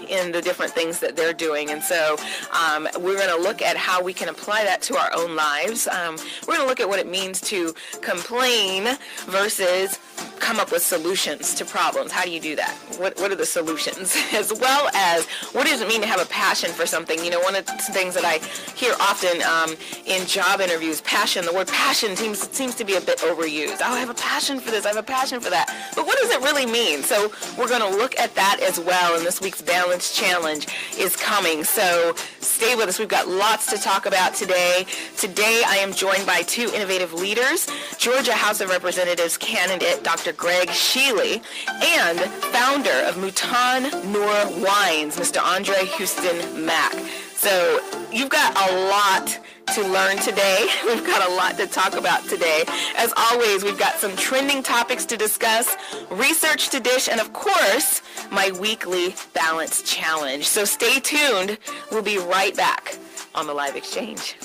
in the different things that they're doing. And so we're going to look at how we can apply that to our own lives. We're going to look at what it means to complain versus come up with solutions to problems. How do you do that? What are the solutions? As well as, what does it mean to have a passion for something? You know, one of the things that I hear often in job interviews, passion, the word passion seems to be a bit overused. Oh, I have a passion for this, I have a passion for that. But what does it really mean? So we're going to look at that as well, and this week's Balance Challenge is coming. So stay with us. We've got lots to talk about today. Today I am joined by two innovative leaders, Georgia House of Representatives candidate Dr. Greg Shealey and founder of Maison Noire Wines, Mr. Hueston Mack. So you've got a lot to learn today. We've got a lot to talk about today. As always, we've got some trending topics to discuss, research to dish, and of course, my weekly Balance Challenge. So stay tuned. We'll be right back on the Live Exchange.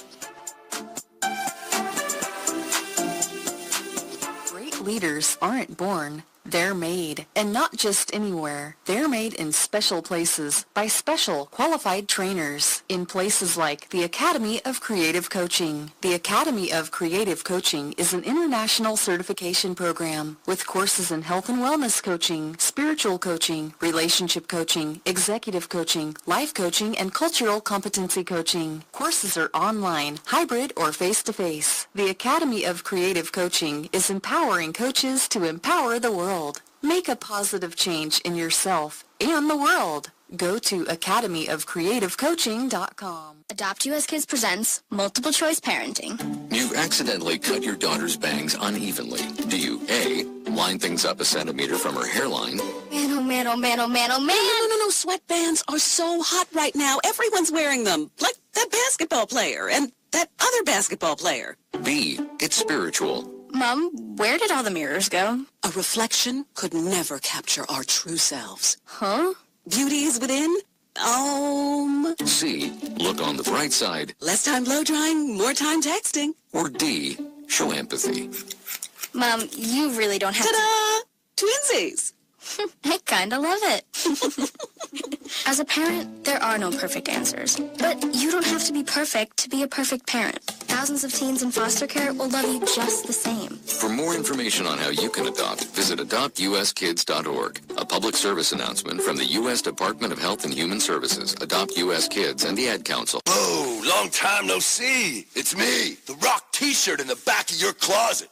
Great leaders aren't born. They're made, and not just anywhere. They're made in special places by special qualified trainers in places like the Academy of Creative Coaching. The Academy of Creative Coaching is an international certification program with courses in health and wellness coaching, spiritual coaching, relationship coaching, executive coaching, life coaching, and cultural competency coaching. Courses are online, hybrid, or face-to-face. The Academy of Creative Coaching is empowering coaches to empower the world. Make a positive change in yourself and the world. Go to academyofcreativecoaching.com. Adopt US Kids presents Multiple Choice Parenting. You've accidentally cut your daughter's bangs unevenly. Do you A, line things up a centimeter from her hairline? Man, oh man, oh man, oh man, oh man. No. Sweatbands are so hot right now. Everyone's wearing them. Like that basketball player and that other basketball player. B, it's spiritual. Mom, where did all the mirrors go? A reflection could never capture our true selves. Huh? Beauty is within. C, look on the bright side. Less time blow drying, more time texting. Or D, show empathy. Mom, you really don't have Ta-da! Twinsies! I kinda love it. As a parent, there are no perfect answers. But you don't have to be perfect to be a perfect parent. Thousands of teens in foster care will love you just the same. For more information on how you can adopt, visit adoptuskids.org. A public service announcement from the U.S. Department of Health and Human Services, Adopt U.S. Kids, and the Ad Council. Oh, long time no see. It's me, the rock t-shirt in the back of your closet.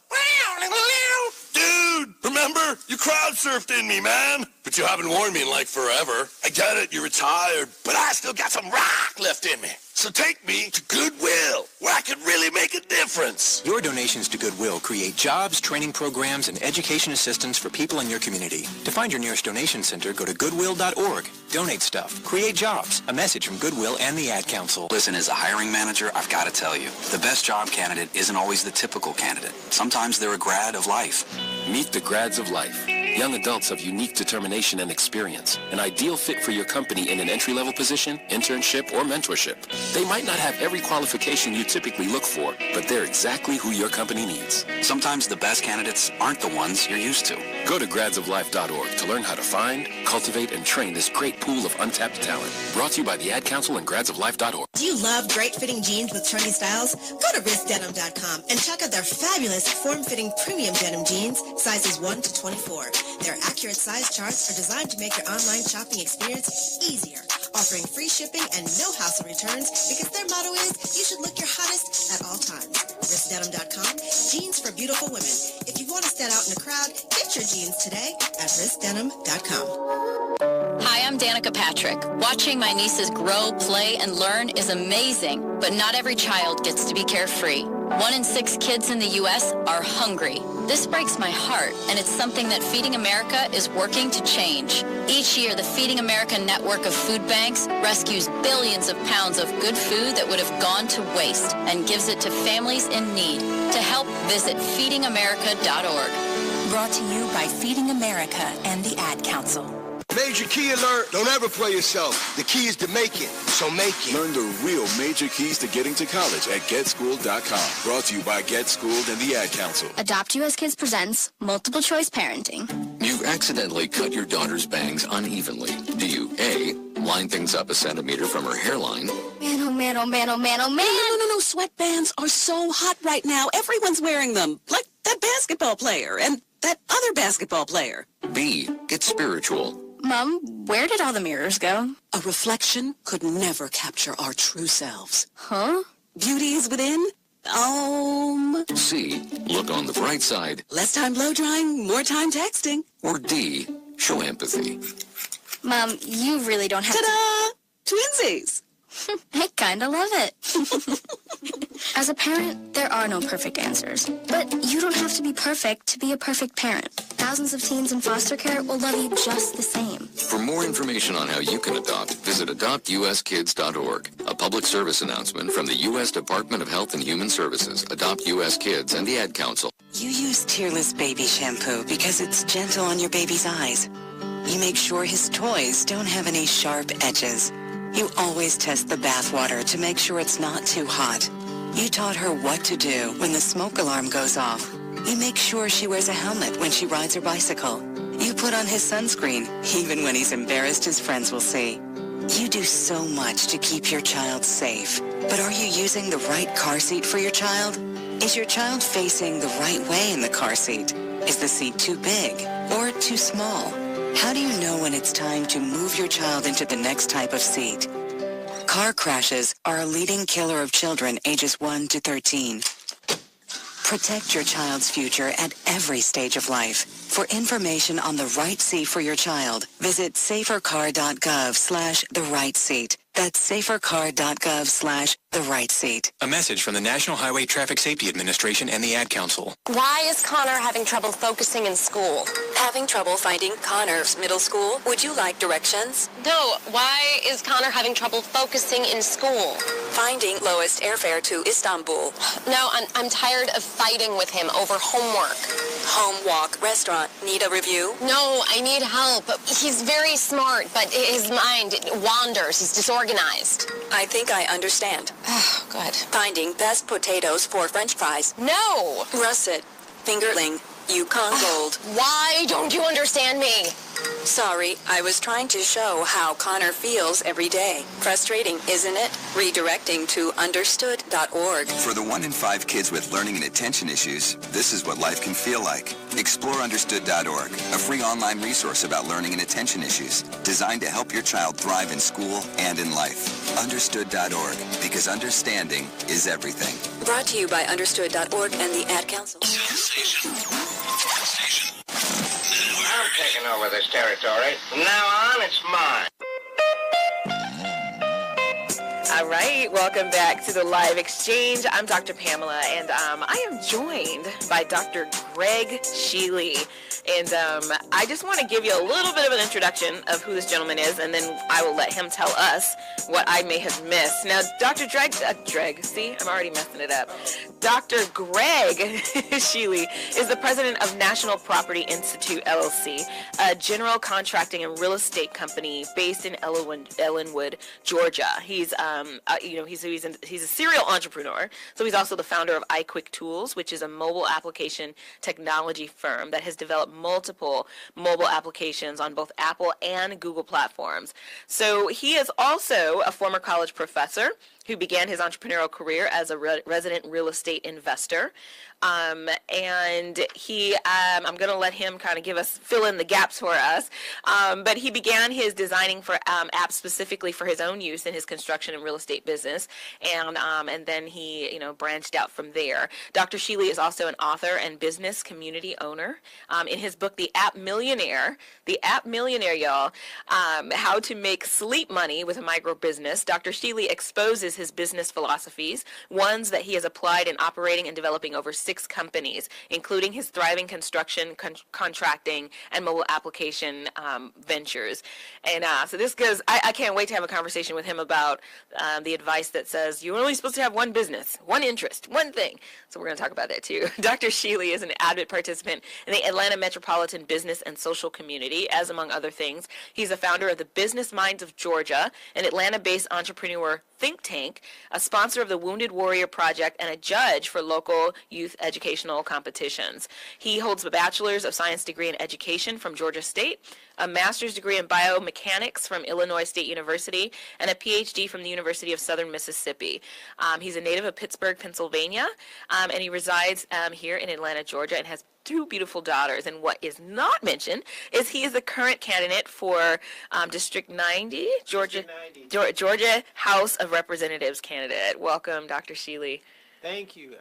Dude, remember? You crowd surfed in me, man. But you haven't worn me in like forever. I get it, you're retired, but I still got some rock left in me. So take me to Goodwill, where I could really make a difference. Your donations to Goodwill create jobs, training programs, and education assistance for people in your community. To find your nearest donation center, go to goodwill.org. Donate stuff. Create jobs. A message from Goodwill and the Ad Council. Listen, as a hiring manager, I've got to tell you, the best job candidate isn't always the typical candidate. Sometimes they're a grad of life. Meet the grads of life. Young adults of unique determination and experience. An ideal fit for your company in an entry-level position, internship, or mentorship. They might not have every qualification you typically look for, but they're exactly who your company needs. Sometimes the best candidates aren't the ones you're used to. Go to gradsoflife.org to learn how to find, cultivate, and train this great pool of untapped talent. Brought to you by the Ad Council and gradsoflife.org. Do you love great-fitting jeans with trendy styles? Go to wristdenim.com and check out their fabulous form-fitting premium denim jeans, sizes 1 to 24. Their accurate size charts are designed to make your online shopping experience easier, offering free shipping and no hassle returns because their motto is, you should look your hottest at all times. Wristdenim.com, jeans for beautiful women. If you want to stand out in a crowd, get your jeans today at wristdenim.com. Hi, I'm Danica Patrick. Watching my nieces grow, play, and learn is amazing, but not every child gets to be carefree. 1 in 6 kids in the U.S. are hungry. This breaks my heart, and it's something that Feeding America is working to change. Each year, the Feeding America network of food banks rescues billions of pounds of good food that would have gone to waste and gives it to families in need. To help, visit feedingamerica.org. Brought to you by Feeding America and the Ad Council. Major key alert. Don't ever play yourself. The key is to make it, so make it. Learn the real major keys to getting to college at GetSchooled.com. Brought to you by GetSchooled and the Ad Council. Adopt US Kids presents Multiple Choice Parenting. You've accidentally cut your daughter's bangs unevenly. Do you A, line things up a centimeter from her hairline. Man, oh man, oh man, oh man, oh man. No. Sweatbands are so hot right now. Everyone's wearing them. Like that basketball player and that other basketball player. B, get spiritual. Mom, where did all the mirrors go? A reflection could never capture our true selves. Huh? Beauty is within. C, look on the bright side. Less time blow drying, more time texting. Or D, show empathy. Mom, you really don't have Ta-da! Twinsies! I kinda love it. As a parent, there are no perfect answers. But you don't have to be perfect to be a perfect parent. Thousands of teens in foster care will love you just the same. For more information on how you can adopt, visit adoptuskids.org. A public service announcement from the U.S. Department of Health and Human Services, Adopt U.S. Kids, and the Ad Council. You use Tearless Baby Shampoo because it's gentle on your baby's eyes. You make sure his toys don't have any sharp edges. You always test the bath water to make sure it's not too hot. You taught her what to do when the smoke alarm goes off. You make sure she wears a helmet when she rides her bicycle. You put on his sunscreen, even when he's embarrassed his friends will see. You do so much to keep your child safe. But are you using the right car seat for your child? Is your child facing the right way in the car seat? Is the seat too big or too small? How do you know when it's time to move your child into the next type of seat? Car crashes are a leading killer of children ages 1 to 13. Protect your child's future at every stage of life. For information on the right seat for your child, visit safercar.gov/the-right-seat. That's safercar.gov/the-right-seat. A message from the National Highway Traffic Safety Administration and the Ad Council. Why is Connor having trouble focusing in school? Having trouble finding Connor's middle school? Would you like directions? No, why is Connor having trouble focusing in school? Finding lowest airfare to Istanbul. No, I'm tired of fighting with him over homework. Home, walk, restaurant. Need a review? No, I need help. He's very smart, but his mind wanders. He's disorganized. I think I understand. Oh, good. Finding best potatoes for French fries. No! Russet. Fingerling. Yukon Gold. Why don't you understand me? Sorry, I was trying to show how Connor feels every day. Frustrating, isn't it? Redirecting to understood.org. For the 1 in 5 kids with learning and attention issues, this is what life can feel like. Explore understood.org, a free online resource about learning and attention issues, designed to help your child thrive in school and in life. Understood.org, because understanding is everything. Brought to you by understood.org and the Ad Council. I'm taking over this territory. From now on, it's mine. All right, welcome back to the Live Exchange. I'm Dr. Pamela, and I am joined by Dr. Greg Shealey. And I just want to give you a little bit of an introduction of who this gentleman is, and then I will let him tell us what I may have missed. Now, Dr. Greg, see, I'm already messing it up. Dr. Greg Shealey is the president of National Property Institute, LLC, a general contracting and real estate company based in Ellenwood, Georgia. He's he's a serial entrepreneur, so he's also the founder of iQuick Tools, which is a mobile application technology firm that has developed multiple mobile applications on both Apple and Google platforms. So he is also a former college professor who began his entrepreneurial career as a resident real estate investor. And he, I'm going to let him kind of fill in the gaps for us. But he began his designing for apps specifically for his own use in his construction and real estate business. And then he, branched out from there. Dr. Shealey is also an author and business community owner. In his book, The App Millionaire, y'all, How to Make Sleep Money with a Micro Business, Dr. Shealey exposes his business philosophies, ones that he has applied in operating and developing over 6 companies, including his thriving construction, contracting, and mobile application ventures. And so this goes, I can't wait to have a conversation with him about the advice that says you're only supposed to have one business, one interest, one thing. So we're going to talk about that too. Dr. Shealey is an avid participant in the Atlanta metropolitan business and social community, as among other things. He's the founder of the Business Minds of Georgia, an Atlanta-based entrepreneur think tank, a sponsor of the Wounded Warrior Project, and a judge for local youth educational competitions. He holds a Bachelor's of Science degree in Education from Georgia State, a master's degree in biomechanics from Illinois State University, and a PhD from the University of Southern Mississippi. He's a native of Pittsburgh, Pennsylvania, and he resides here in Atlanta, Georgia, and has 2 beautiful daughters. And what is not mentioned is he is the current candidate for District 90, Georgia House of Representatives candidate. Welcome, Dr. Shealey. Thank you.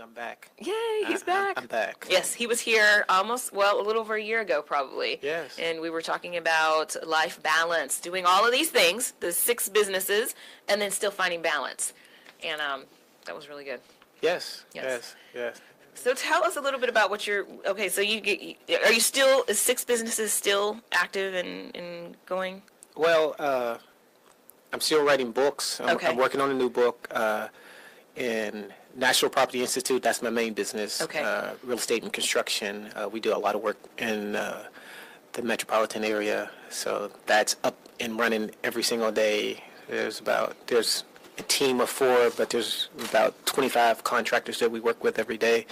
I'm back. Yay, he's back. I'm back. Yes, he was here a little over a year ago, probably. Yes. And we were talking about life balance, doing all of these things, the 6 businesses, and then still finding balance. And that was really good. Yes. So tell us a little bit about what you're, okay, so is 6 businesses still active and going? Well, I'm still writing books. I'm working on a new book. In National Property Institute, that's my main business. Okay. Real estate and construction. We do a lot of work in the metropolitan area, so that's up and running every single day. There's a team of 4, but there's about 25 contractors that we work with every day.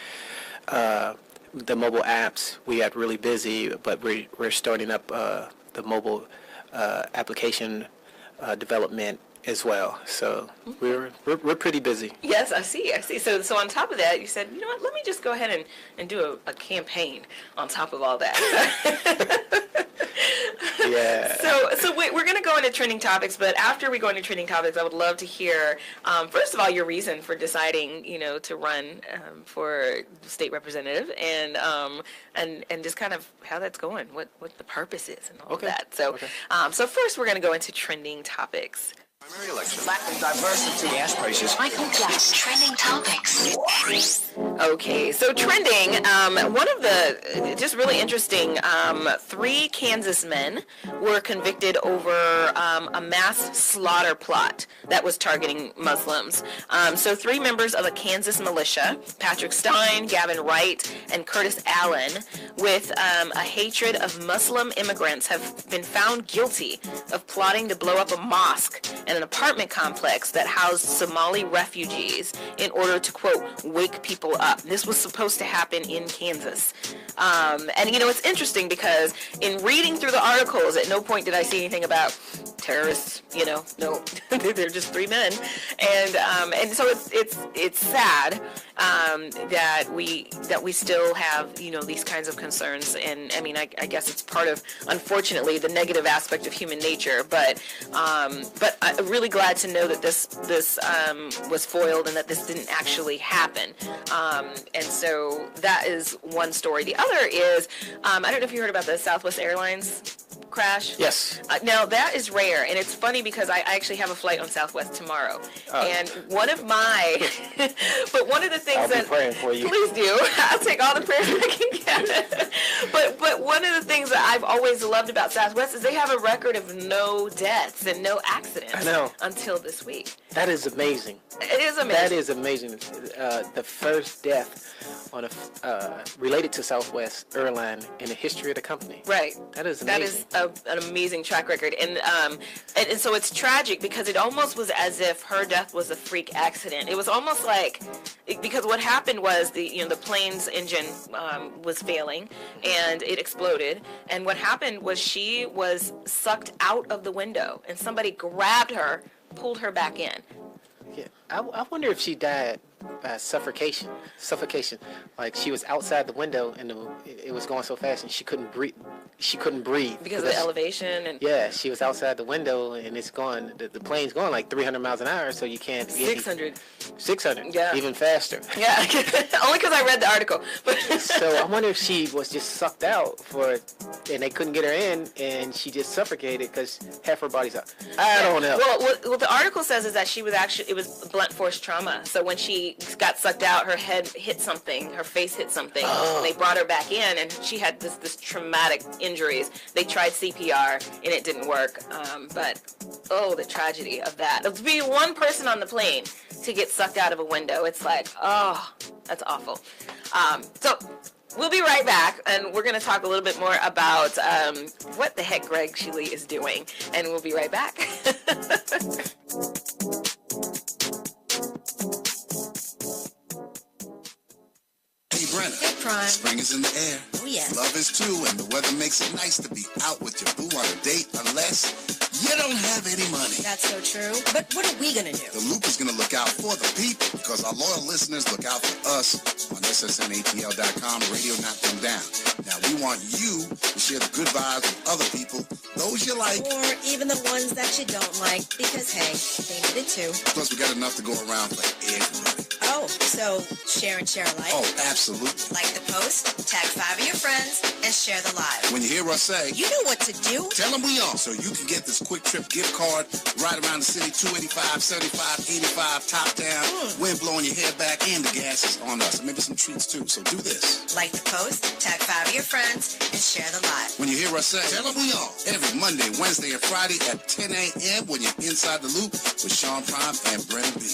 The mobile apps, we got really busy, but we're starting up the mobile application development as well. So we're pretty busy. Yes, I see. So on top of that, you said, you know what, let me just go ahead and do a campaign on top of all that. Yeah. So we're going to go into trending topics, but after we go into trending topics, I would love to hear, first of all, your reason for deciding, to run for state representative, and just kind of how that's going, what the purpose is, and all of that. So, so first, we're going to go into trending topics. Primary election. Lack of diversity. Gas prices. Michael Jackson. Trending topics. Okay, so trending, one of the just really interesting, 3 Kansas men were convicted over a mass slaughter plot that was targeting Muslims. So 3 members of a Kansas militia, Patrick Stein, Gavin Wright, and Curtis Allen, with a hatred of Muslim immigrants, have been found guilty of plotting to blow up a mosque and an apartment complex that housed Somali refugees in order to, quote, wake people up. This was supposed to happen in Kansas. And, it's interesting because in reading through the articles, at no point did I see anything about terrorists, no, they're just 3 men. And so it's sad that we still have, these kinds of concerns. And I mean, I guess it's part of, unfortunately, the negative aspect of human nature. But I'm really glad to know that this was foiled and that this didn't actually happen. And so that is one story. The other is, I don't know if you heard about the Southwest Airlines crash. Yes. Now that is rare, and it's funny because I actually have a flight on Southwest tomorrow, and one of the things I'll be praying for you. Please do. I'll take all the prayers I can get. But one of the things that I've always loved about Southwest is they have a record of no deaths and no accidents. I know. Until this week. That is amazing. It is amazing. That is amazing. The first death on related to Southwest Airline in the history of the company. Right. That is amazing. That is an amazing track record, and so it's tragic because it almost was as if her death was a freak accident. It was almost like, because what happened was the plane's engine was failing and it exploded, and what happened was she was sucked out of the window and somebody grabbed her, pulled her back in. Yeah, I wonder if she died by suffocation. Like she was outside the window and it was going so fast and she couldn't breathe. Because of the elevation and. Yeah, she was outside the window and it's going. The plane's going like 300 miles an hour, so you can't. 600. 600. Yeah. Even faster. Yeah, only because I read the article. So I wonder if she was just sucked out and they couldn't get her in, and she just suffocated because half her body's out. I don't know. Well, what the article says is that it was blunt force trauma. So when she got sucked out, her head hit something, her face hit something. And they brought her back in, and she had this traumatic injuries. They tried CPR and it didn't work. But the tragedy of that. To be one person on the plane to get sucked out of a window, it's like, that's awful. So we'll be right back, and we're going to talk a little bit more about what the heck Greg Shealey is doing, and we'll be right back. prime. Spring is in the air. Oh, yes. Love is too, and the weather makes it nice to be out with your boo on a date unless you don't have any money. That's so true. But what are we going to do? The Loop is going to look out for the people because our loyal listeners look out for us on SSNATL.com, Radio Not Them Down. Now, we want you to share the good vibes with other people, those you like. Or even the ones that you don't like, because, hey, they need it too. Plus, we got enough to go around for everybody. Oh, so share and share alike? Oh, absolutely. Like the post, tag 5 of your friends, and share the live. When you hear us say, you know what to do. Tell them we on, so you can get this quick trip gift card right around the city, 285, 75, 85, top down, wind blowing your hair back, and the gas is on us. And maybe some treats too, so do this. Like the post, tag 5 of your friends, and share the live. When you hear us say, tell them we on, every Monday, Wednesday, and Friday at 10 a.m. when you're inside the Loop with Sean Prime and Brennan B.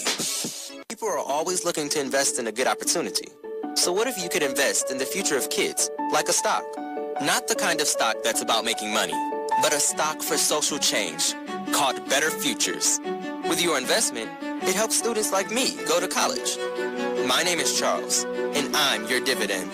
People are always looking to invest in a good opportunity. So what if you could invest in the future of kids, like a stock? Not the kind of stock that's about making money, but a stock for social change called Better Futures. With your investment, it helps students like me go to college. My name is Charles, and I'm your dividend.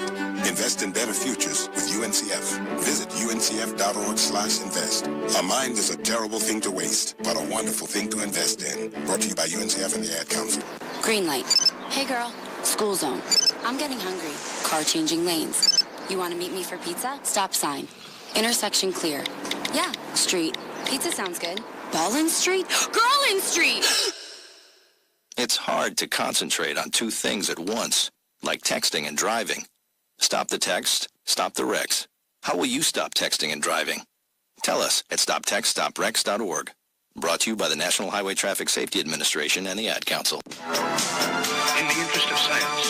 Invest in better futures with UNCF. Visit uncf.org/invest. A mind is a terrible thing to waste, but a wonderful thing to invest in. Brought to you by UNCF and the Ad Council. Green light. Hey girl, school zone. I'm getting hungry. Car changing lanes. You want to meet me for pizza? Stop sign. Intersection clear. Yeah, street. Pizza sounds good. Ballin Street? Girlin Street! It's hard to concentrate on two things at once, like texting and driving. Stop the text, stop the wrecks. How will you stop texting and driving? Tell us at stoptextstopwrecks.org. Brought to you by the National Highway Traffic Safety Administration and the Ad Council. In the interest of science,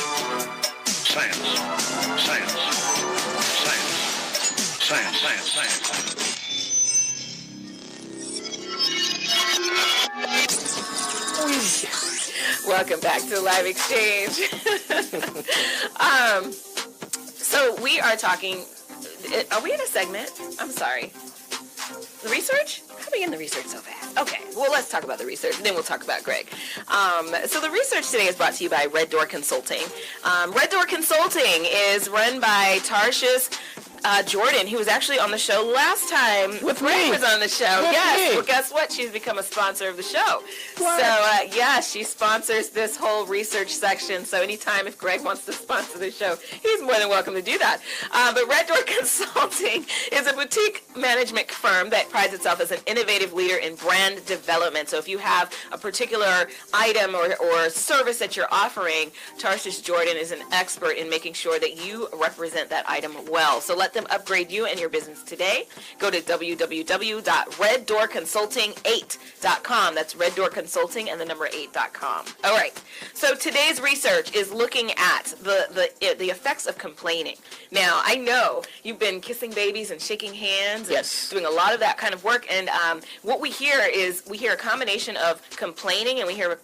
science, science, science, science, science, science. Welcome back to Live Exchange. So we are talking, are we in a segment? I'm sorry. The research? How are we in the research so fast? Okay, well, let's talk about the research, and then we'll talk about Greg. So the research today is brought to you by Red Door Consulting. Red Door Consulting is run by Tarshish Jordan, who was actually on the show last time. Greg was on the show. Yes. Well, guess what? She's become a sponsor of the show. What? So, yeah, she sponsors this whole research section. So anytime if Greg wants to sponsor the show, he's more than welcome to do that. But Red Door Consulting is a boutique management firm that prides itself as an innovative leader in brand development. So if you have a particular item or service that you're offering, Tarshish Jordan is an expert in making sure that you represent that item well. So let them upgrade you and your business today. Go to www.reddoorconsulting8.com. That's Red Door Consulting and the number 8.com. All right. So today's research is looking at the effects of complaining. Now, I know you've been kissing babies and shaking hands and doing a lot of that kind of work. And what we hear is a combination of complaining, and we hear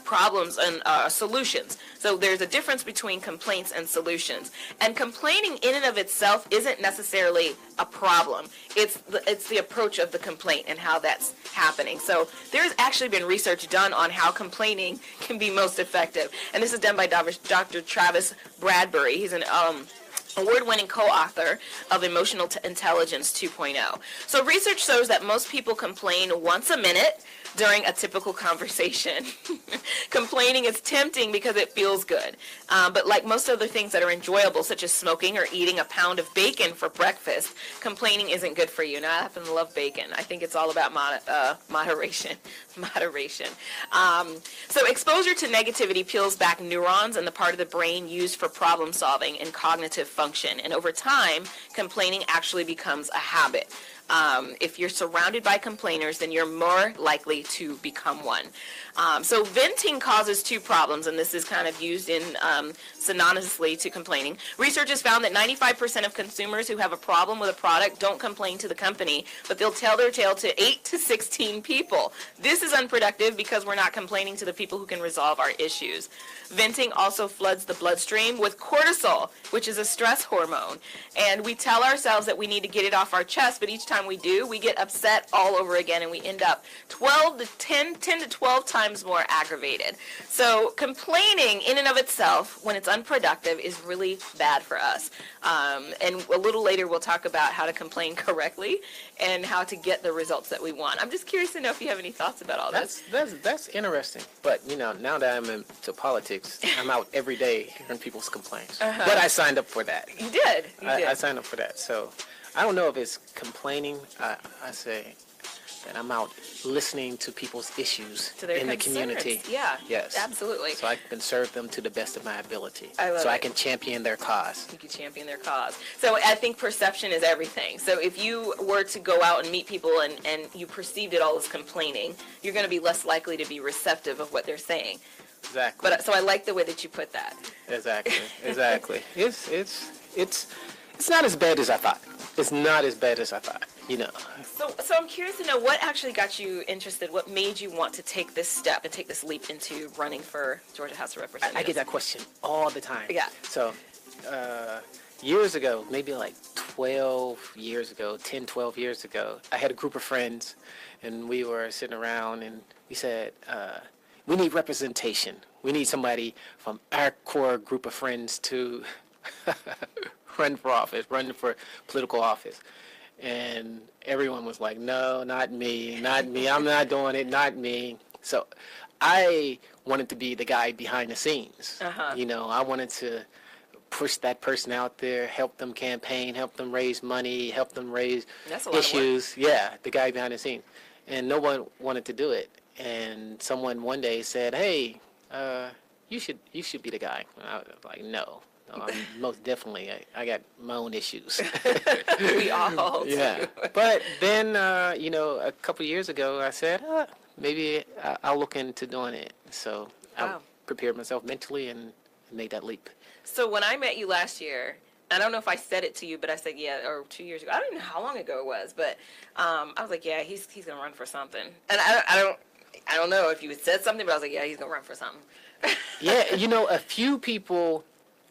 problems and solutions. So there's a difference between complaints and solutions. And complaining in and of itself isn't necessarily a problem. It's the approach of the complaint and how that's happening. So there's actually been research done on how complaining can be most effective. And this is done by Dr. Travis Bradbury. He's an award-winning co-author of Emotional Intelligence 2.0. So research shows that most people complain once a minute during a typical conversation. Complaining is tempting because it feels good. But like most other things that are enjoyable, such as smoking or eating a pound of bacon for breakfast, complaining isn't good for you. Now, I happen to love bacon. I think it's all about moderation. So exposure to negativity peels back neurons in the part of the brain used for problem solving and cognitive function. And over time, complaining actually becomes a habit. If you're surrounded by complainers, then you're more likely to become one. So venting causes two problems, and this is kind of used in synonymously to complaining. Research has found that 95% of consumers who have a problem with a product don't complain to the company, but they'll tell their tale to 8 to 16 people. This is unproductive because we're not complaining to the people who can resolve our issues. Venting also floods the bloodstream with cortisol, which is a stress hormone. And we tell ourselves that we need to get it off our chest, but each time time we do, we get upset all over again, and we end up 10 to 12 times more aggravated. So complaining in and of itself, when it's unproductive, is really bad for us. And a little later, we'll talk about how to complain correctly and how to get the results that we want. I'm just curious to know if you have any thoughts about all this. That's interesting. But, you know, now that I'm into politics, I'm out every day hearing people's complaints. But I signed up for that. You did. I signed up for that. So I don't know if it's complaining. I say that I'm out listening to people's issues in the community. Yeah. Yes. Absolutely. So I can serve them to the best of my ability. I can champion their cause. You can champion their cause. So I think perception is everything. So if you were to go out and meet people and you perceived it all as complaining, you're going to be less likely to be receptive of what they're saying. Exactly. But so I like the way that you put that. Exactly. It's not as bad as I thought. It's not as bad as I thought, you know. So I'm curious to know what actually got you interested, what made you want to take this step and take this leap into running for Georgia House of Representatives? I get that question all the time. Yeah. So years ago, maybe like 12 years ago, 10, 12 years ago, I had a group of friends, and we were sitting around, and we said, we need representation. We need somebody from our core group of friends to run for political office. And everyone was like, no, not me, I'm not doing it, not me. So I wanted to be the guy behind the scenes. You know, I wanted to push that person out there, help them campaign, help them raise money, help them raise issues. Yeah, the guy behind the scenes. And no one wanted to do it. And someone one day said, hey, you should be the guy. And I was like, no, most definitely. I got my own issues. We all do. Yeah. But then, you know, a couple of years ago, I said, maybe I'll look into doing it. So I prepared myself mentally and made that leap. So when I met you last year, I don't know if I said it to you, but I said, or 2 years ago. I don't even know how long ago it was, but I was like, yeah, he's going to run for something. And I don't know if you had said something, but I was like, yeah, he's going to run for something. Yeah, you know, a few people,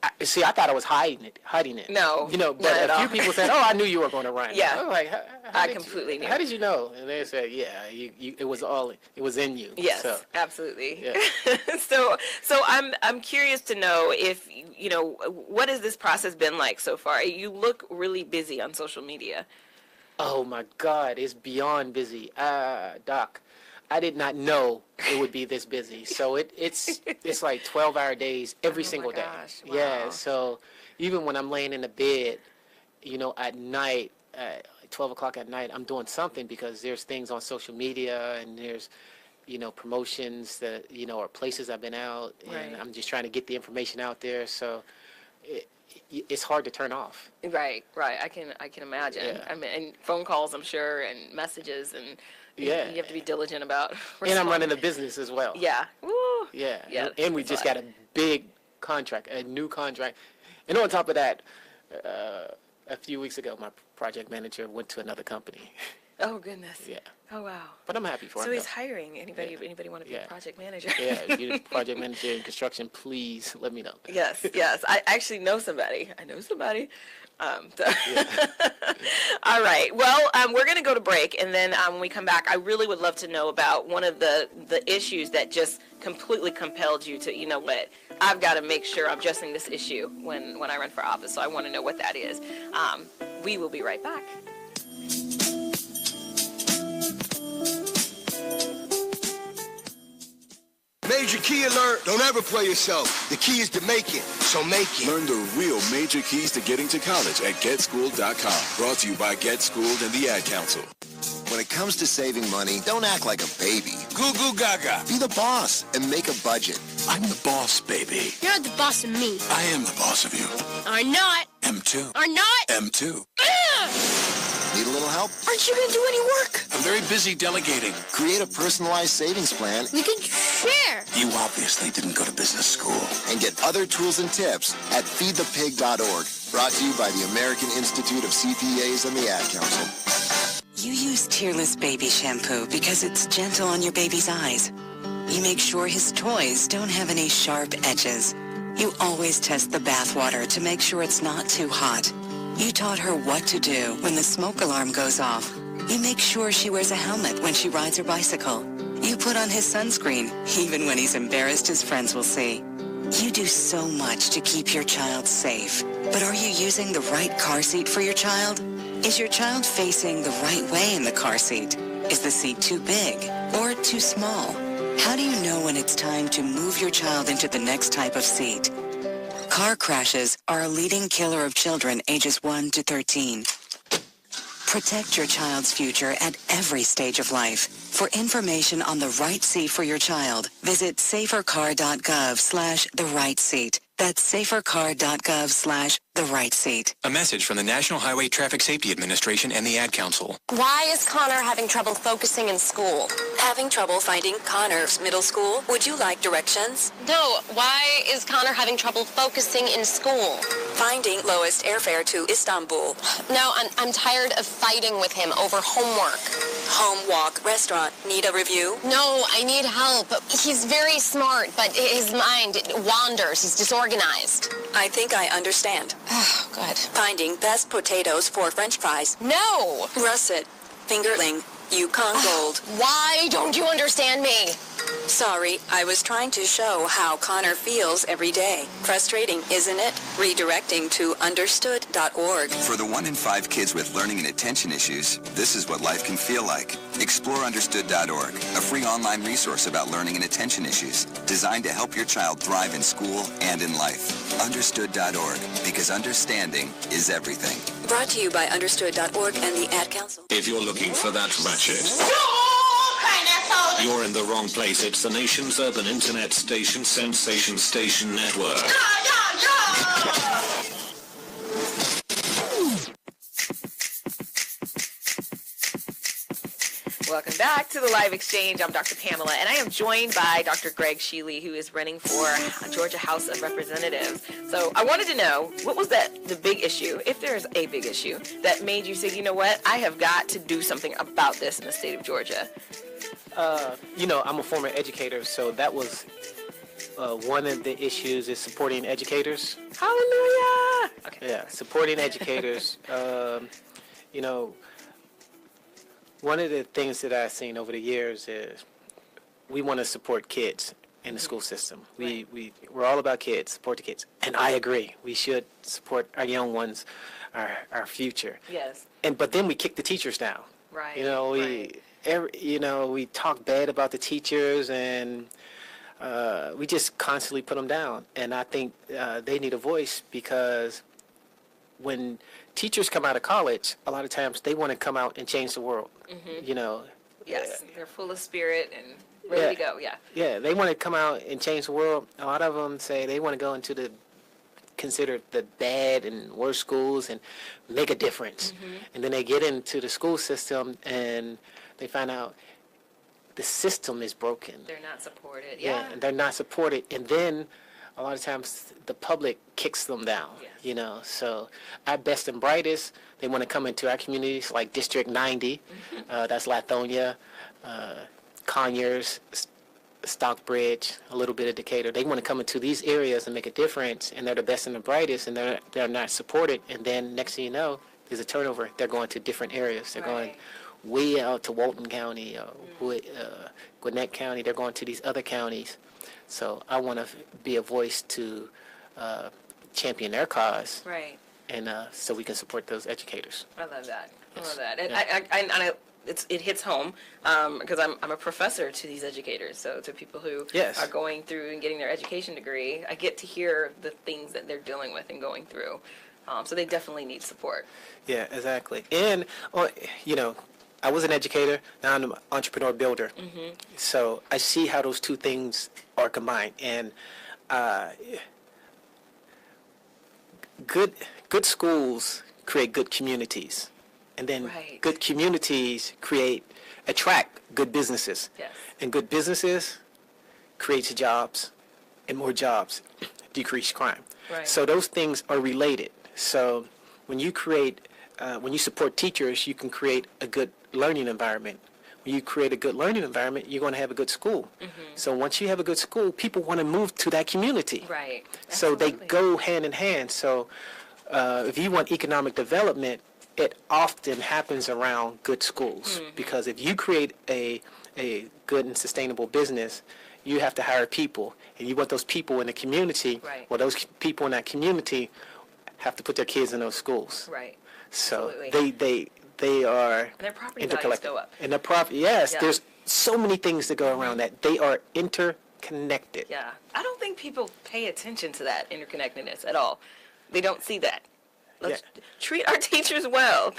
I thought I was hiding it. No, you know, but a few people said, "Oh, I knew you were going to run." Yeah, I was like, I completely knew. How did you know? And they said, "Yeah, it was in you." Yes, so, absolutely. Yeah. so I'm curious to know if you know what has this process been like so far. You look really busy on social media. Oh my God, it's beyond busy, Doc. I did not know it would be this busy. So it's like 12-hour days every single day. Gosh, wow. Yeah. So even when I'm laying in the bed, you know, at night, 12 o'clock at night, I'm doing something because there's things on social media and there's, you know, promotions that, you know, or places I've been out, and I'm just trying to get the information out there. So it's hard to turn off. Right. I can imagine. Yeah. I mean, and phone calls, I'm sure, and messages, and you have to be diligent about responding. And I'm running a business as well. Yeah. Woo. Yeah. And we just got a big contract, a new contract. And on top of that, a few weeks ago, my project manager went to another company. Oh, goodness. Yeah. Oh, wow. But I'm happy for him. So he's hiring anybody want to be a project manager? Yeah, if you're a project manager in construction, please let me know. Yes. I actually know somebody. All right. Well, we're going to go to break, and then when we come back, I really would love to know about one of the issues that just completely compelled you to, you know what, I've got to make sure I'm addressing this issue when I run for office, so I want to know what that is. We will be right back. Major key alert. Don't ever play yourself. The key is to make it, so make it. Learn the real major keys to getting to college at GetSchooled.com. Brought to you by Get Schooled and the Ad Council. When it comes to saving money, don't act like a baby. Goo goo gaga. Be the boss and make a budget. I'm the boss, baby. You're the boss of me. I am the boss of you. Are not. M2. Are not. M2. Need a little help? Aren't you going to do any work? I'm very busy delegating. Create a personalized savings plan. We can share. You obviously didn't go to business school. And get other tools and tips at feedthepig.org. Brought to you by the American Institute of CPAs and the Ad Council. You use Tearless baby shampoo because it's gentle on your baby's eyes. You make sure his toys don't have any sharp edges. You always test the bath water to make sure it's not too hot. You taught her what to do when the smoke alarm goes off. You make sure she wears a helmet when she rides her bicycle. You put on his sunscreen, even when he's embarrassed his friends will see. You do so much to keep your child safe. But are you using the right car seat for your child? Is your child facing the right way in the car seat? Is the seat too big or too small? How do you know when it's time to move your child into the next type of seat? Car crashes are a leading killer of children ages 1 to 13. Protect your child's future at every stage of life. For information on the right seat for your child, visit safercar.gov/the-right-seat. That's safercar.gov/the-right-seat. A message from the National Highway Traffic Safety Administration and the Ad Council. Why is Connor having trouble focusing in school? Having trouble finding Connor's middle school? Would you like directions? No, why is Connor having trouble focusing in school? Finding lowest airfare to Istanbul. No, I'm tired of fighting with him over homework. Home, walk, restaurant. Need a review? No, I need help. He's very smart, but his mind wanders. He's disorganized. I think I understand. Oh, good. Finding best potatoes for French fries. No! Russet, fingerling, Yukon Gold. Why don't you understand me? Sorry, I was trying to show how Connor feels every day. Frustrating, isn't it? Redirecting to understood.org. For the 1 in 5 kids with learning and attention issues, this is what life can feel like. Explore understood.org, a free online resource about learning and attention issues, designed to help your child thrive in school and in life. Understood.org, because understanding is everything. Brought to you by understood.org and the Ad Council. If you're looking for that ratchet, you're in the wrong place. It's the nation's urban internet station, Sensation Station Network. Welcome back to the Live Exchange. I'm Dr. Pamela, and I am joined by Dr. Greg Shealey, who is running for Georgia House of Representatives. So I wanted to know, what was the big issue, if there's a big issue, that made you say, you know what, I have got to do something about this in the state of Georgia? I'm a former educator, so that was one of the issues is supporting educators. Hallelujah! Okay. Yeah, supporting educators. One of the things that I've seen over the years is we want to support kids in the school system. We're all about kids, support the kids. And I agree. We should support our young ones, our future. Yes. But then we kick the teachers down. Right. We talk bad about the teachers, and we just constantly put them down. And I think they need a voice, because when teachers come out of college, a lot of times they want to come out and change the world. Mm-hmm. Yes, they're full of spirit and ready to go. Yeah, they want to come out and change the world. A lot of them say they want to go into consider the bad and worst schools and make a difference. Mm-hmm. And then they get into the school system and they find out the system is broken. They're not supported. Yeah, and they're not supported. And then a lot of times the public kicks them down. Yes. So our best and brightest, they want to come into our communities like District 90. Mm-hmm. That's Lithonia, Conyers, Stockbridge, a little bit of Decatur. They want to come into these areas and make a difference, and they're the best and the brightest, and they're not supported. And then next thing you know, there's a turnover. They're going to different areas. They're going way out to Walton County, Gwinnett County. They're going to these other counties. So I want to be a voice to champion their cause. Right. And so we can support those educators. I love that. Yes. I love that. And Yeah. it hits home because I'm a professor to these educators, so to people who are going through and getting their education degree, I get to hear the things that they're dealing with and going through. So they definitely need support. Yeah, exactly. And I was an educator, now I'm an entrepreneur builder. Mm-hmm. So I see how those two things are combined. And good schools create good communities. And then good communities attract good businesses. Yes. And good businesses creates jobs, and more jobs decrease crime. Right. So those things are related. So when you support teachers, you can create a good learning environment. When you create a good learning environment, you're going to have a good school. Mm-hmm. So once you have a good school, people want to move to that community. Right. So they go hand in hand. So if you want economic development, it often happens around good schools. Because if you create a good and sustainable business, you have to hire people, and you want those people in the community. Right. Well, those people in that community have to put their kids in those schools. Right. So Absolutely. they are And their property values interconnected. go up. And the property, yes, Yeah. there's so many things that go around that. They are interconnected. Yeah. I don't think people pay attention to that interconnectedness at all. They don't see that. Let's treat our teachers well,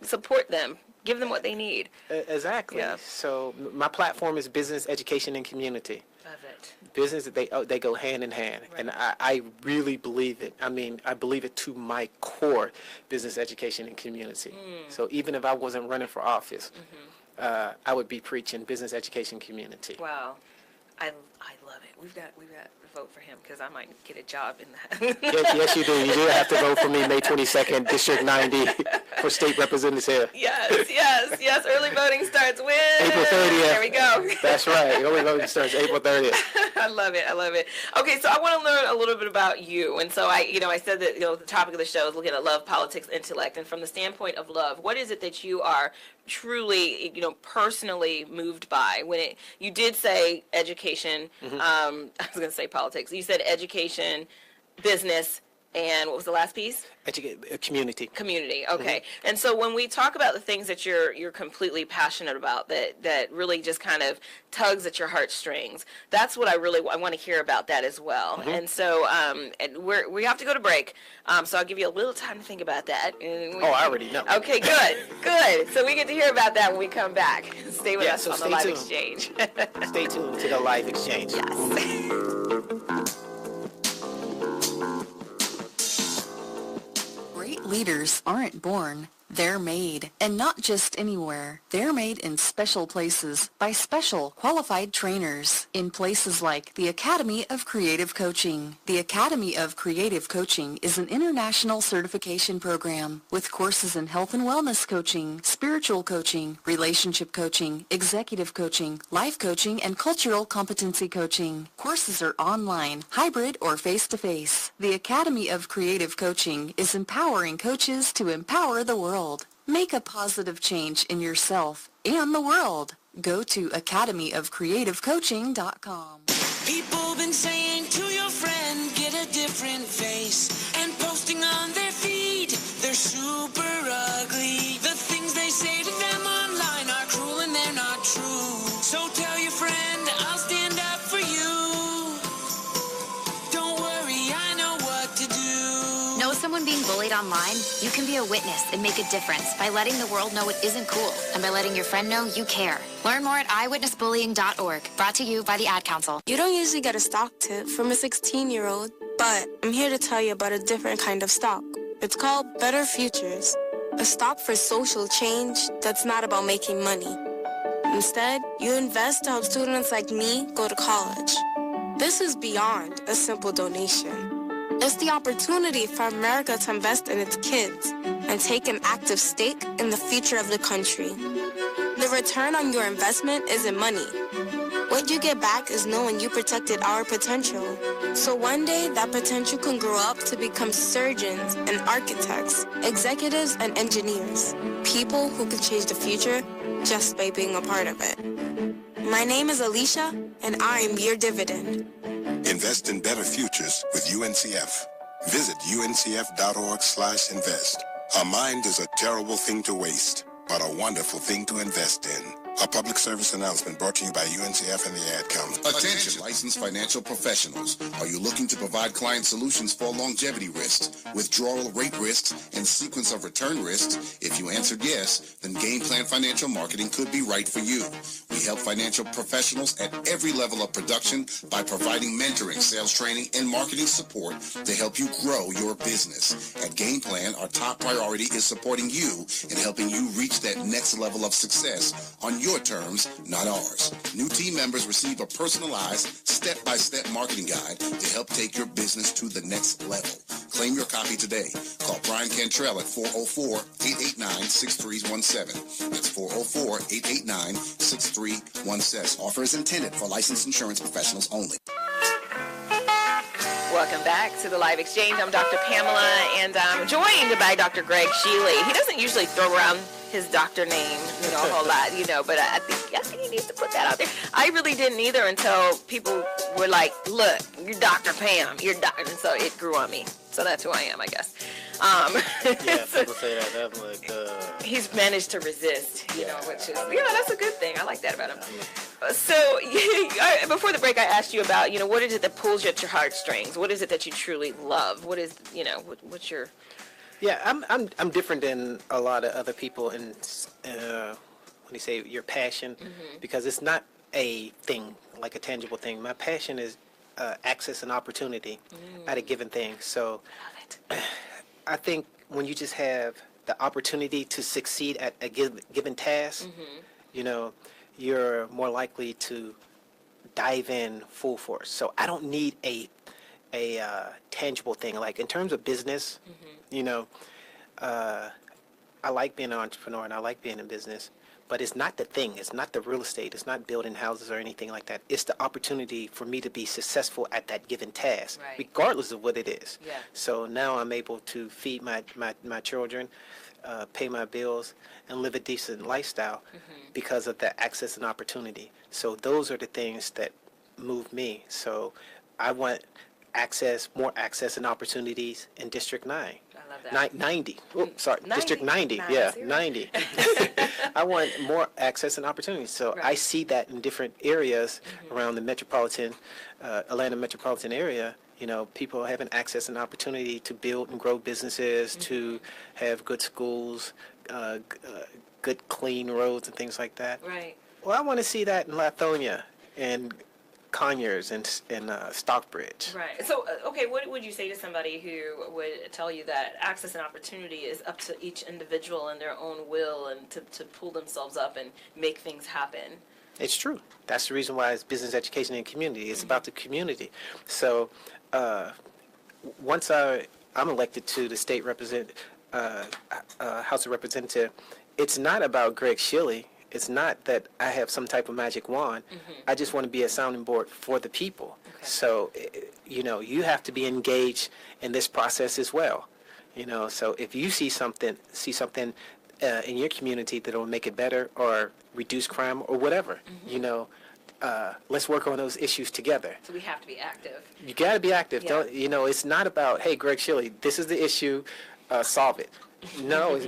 support them, give them what they need. Exactly. Yeah. So my platform is business, education, and community. Love it. Business, they go hand in hand, and I really believe it. I mean, I believe it to my core, business, education, and community. So even if I wasn't running for office, I would be preaching business, education, community. Wow. I love it. We've got to vote for him because I might get a job in that. Yes, you do. You do have to vote for me May 22nd, District 90 for state representative. Yes. Early voting starts when? April 30th. There we go. That's right. Early voting starts April 30th. I love it. Okay, so I want to learn a little bit about you. And so I said that, the topic of the show is looking at love, politics, intellect. And from the standpoint of love, what is it that you are truly, personally moved by? You did say education, I was going to say politics. You said education, business, and what was the last piece? Community. Community, okay. And so when we talk about the things that you're completely passionate about, that really just kind of tugs at your heartstrings, that's what I want to hear about that as well. And so and we have to go to break, so I'll give you a little time to think about that. I already know. Okay, good. So we get to hear about that when we come back. Stay with us on the Live Exchange. Stay tuned to the Live Exchange. Yes. Great leaders aren't born, they're made. And not just anywhere. They're made in special places by special qualified trainers in places like the Academy of Creative Coaching. The Academy of Creative Coaching is an international certification program with courses in health and wellness coaching, spiritual coaching, relationship coaching, executive coaching, life coaching, and cultural competency coaching. Courses are online, hybrid, or face-to-face. The Academy of Creative Coaching is empowering coaches to empower the world. Make a positive change in yourself and the world. Go to academyofcreativecoaching.com. People been saying to your friend, get a different face, and posting on their feed, they're super ugly. The things they say to them online are cruel and they're not true. So tell your friend, I'll stand up for you. Don't worry, I know what to do. Know someone being bullied online? You can be a witness and make a difference by letting the world know it isn't cool and by letting your friend know you care. Learn more at eyewitnessbullying.org. Brought to you by the Ad Council. You don't usually get a stock tip from a 16-year-old, but I'm here to tell you about a different kind of stock. It's called Better Futures, a stock for social change that's not about making money. Instead, you invest to help students like me go to college. This is beyond a simple donation. It's the opportunity for America to invest in its kids and take an active stake in the future of the country. The return on your investment isn't money. What you get back is knowing you protected our potential. So one day, that potential can grow up to become surgeons and architects, executives and engineers, people who can change the future just by being a part of it. My name is Alicia, and I am your dividend. Invest in better futures with UNCF. Visit uncf.org/invest. A mind is a terrible thing to waste, but a wonderful thing to invest in. A public service announcement brought to you by UNCF and the Ad Council. Attention, licensed financial professionals. Are you looking to provide client solutions for longevity risks, withdrawal rate risks, and sequence of return risks? If you answered yes, then Game Plan Financial Marketing could be right for you. We help financial professionals at every level of production by providing mentoring, sales training, and marketing support to help you grow your business. At Game Plan, our top priority is supporting you and helping you reach that next level of success on your terms, not ours. New team members receive a personalized, step-by-step marketing guide to help take your business to the next level. Claim your copy today. Call Brian Cantrell at 404-889-6317. That's 404-889-6317. Offer is intended for licensed insurance professionals only. Welcome back to the Live Exchange. I'm Dr. Pamela, and I'm joined by Dr. Greg Shealey. He doesn't usually throw around his doctor name, a whole lot, but I think he needs to put that out there. I really didn't either until people were like, look, you're Dr. Pam, you're Dr. And so it grew on me. So that's who I am, I guess. Yeah, people say that. I'm like, He's managed to resist, which is, that's a good thing. I like that about him. So before the break, I asked you about, what is it that pulls you at your heartstrings? What is it that you truly love? What is, what's your... Yeah, I'm different than a lot of other people in when you say your passion, because it's not a thing, like a tangible thing. My passion is access and opportunity at a given thing. So I think when you just have the opportunity to succeed at a given task, you're more likely to dive in full force. So I don't need a tangible thing. Like in terms of business, I like being an entrepreneur and I like being in business, but it's not the thing. It's not the real estate. It's not building houses or anything like that. It's the opportunity for me to be successful at that given task, regardless of what it is. Yeah. So now I'm able to feed my children, pay my bills, and live a decent lifestyle because of that access and opportunity. So those are the things that move me. So I want more access and opportunities in District 9. I love that. 90. Oops, sorry, 90. District 90. 90. I want more access and opportunities. So I see that in different areas around the metropolitan, Atlanta metropolitan area. People having access and opportunity to build and grow businesses, to have good schools, good clean roads and things like that. Right. Well, I want to see that in Lithonia and Conyers and Stockbridge. Right. So, okay, what would you say to somebody who would tell you that access and opportunity is up to each individual and their own will and to pull themselves up and make things happen? It's true. That's the reason why it's business education and community. It's about the community. So, once I'm elected to the state House of Representative, it's not about Greg Shealey. It's not that I have some type of magic wand. I just want to be a sounding board for the people. Okay. So, you have to be engaged in this process as well. So if you see something in your community that will make it better or reduce crime or whatever, let's work on those issues together. So we have to be active. You got to be active. Yeah. It's not about, hey, Greg Shealey, this is the issue, solve it. No, it's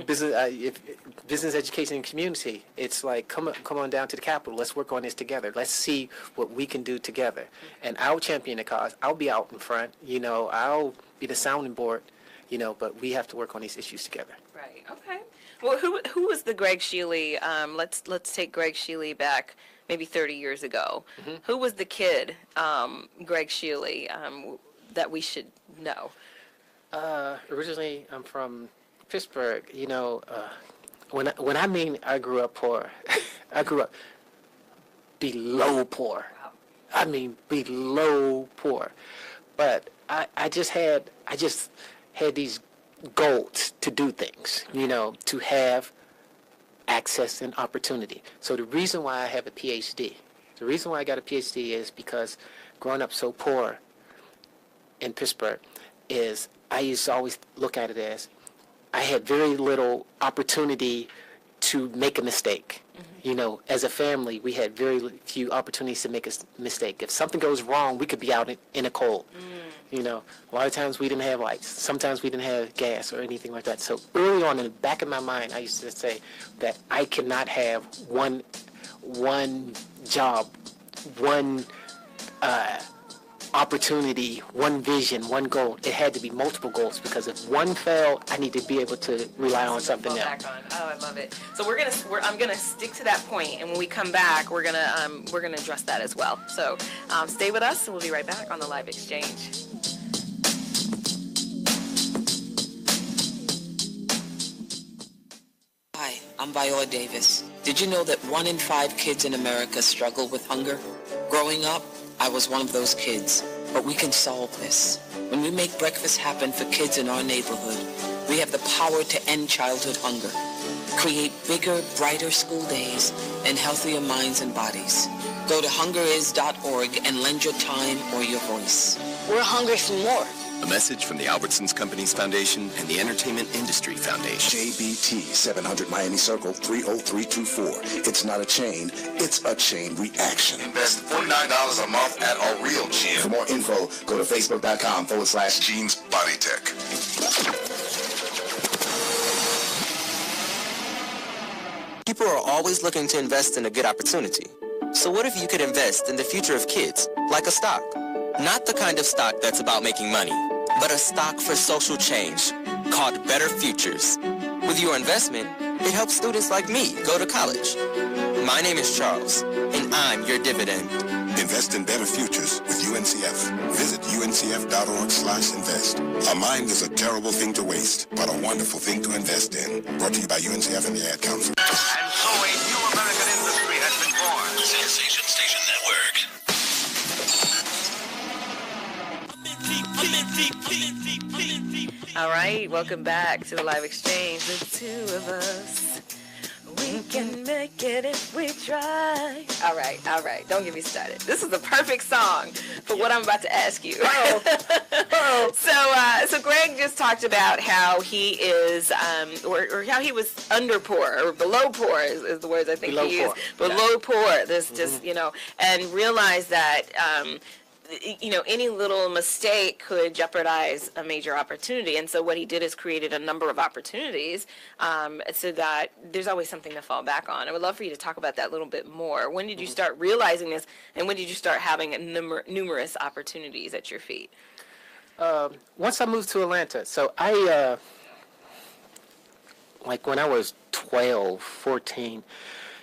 business education and community. It's like, come on down to the Capitol. Let's work on this together. Let's see what we can do together. And I'll champion the cause. I'll be out in front. I'll be the sounding board. But we have to work on these issues together. Right. Okay. Well, who was the Greg Shealey? Let's take Greg Shealey back maybe 30 years ago. Who was the kid, Greg Shealey, that we should know? Originally, I'm from Pittsburgh. When I mean I grew up poor, I grew up below poor. Wow. I mean below poor. But I just had these goals to do things, to have access and opportunity. So the reason why I have a PhD, the reason why I got a PhD is because growing up so poor in Pittsburgh is I used to always look at it as I had very little opportunity to make a mistake. As a family, we had very few opportunities to make a mistake. If something goes wrong, we could be out in a cold. A lot of times we didn't have lights. Sometimes we didn't have gas or anything like that. So early on in the back of my mind, I used to say that I cannot have one job, one opportunity, one vision, one goal. It had to be multiple goals because if one failed, I need to be able to rely on something else. Oh, I love it. So I'm gonna stick to that point, and when we come back, we're gonna address that as well. So stay with us, and we'll be right back on the Live Exchange. Hi, I'm Viola Davis. Did you know that 1 in 5 kids in America struggle with hunger? Growing up, I was one of those kids, but we can solve this. When we make breakfast happen for kids in our neighborhood, we have the power to end childhood hunger, create bigger, brighter school days, and healthier minds and bodies. Go to hungeris.org and lend your time or your voice. we're hungry for more. A message from the Albertsons Companies Foundation and the Entertainment Industry Foundation. JBT 700 Miami Circle 30324. It's not a chain, it's a chain reaction. Invest $49 a month at a real gym. For more info, go to facebook.com/Jeans Body Tech. People are always looking to invest in a good opportunity. So what if you could invest in the future of kids, like a stock? Not the kind of stock that's about making money, but a stock for social change called Better Futures. With your investment, it helps students like me go to college. My name is Charles, and I'm your dividend. Invest in better futures with UNCF. Visit uncf.org/invest. A mind is a terrible thing to waste, but a wonderful thing to invest in. Brought to you by UNCF and the Ad Council. And so a new American industry has been born. Sensation Station Network. All right, welcome back to the live exchange. The two of us, we can make it if we try. All right. Don't get me started. This is the perfect song for what I'm about to ask you. So Greg just talked about how he is, or how he was under poor or below poor is the words I think he used. Below poor. This just and realize that. Any little mistake could jeopardize a major opportunity. And so what he did is created a number of opportunities so that there's always something to fall back on. I would love for you to talk about that a little bit more. When did you start realizing this, and when did you start having numerous opportunities at your feet? Once I moved to Atlanta. So I, like when I was 12, 14,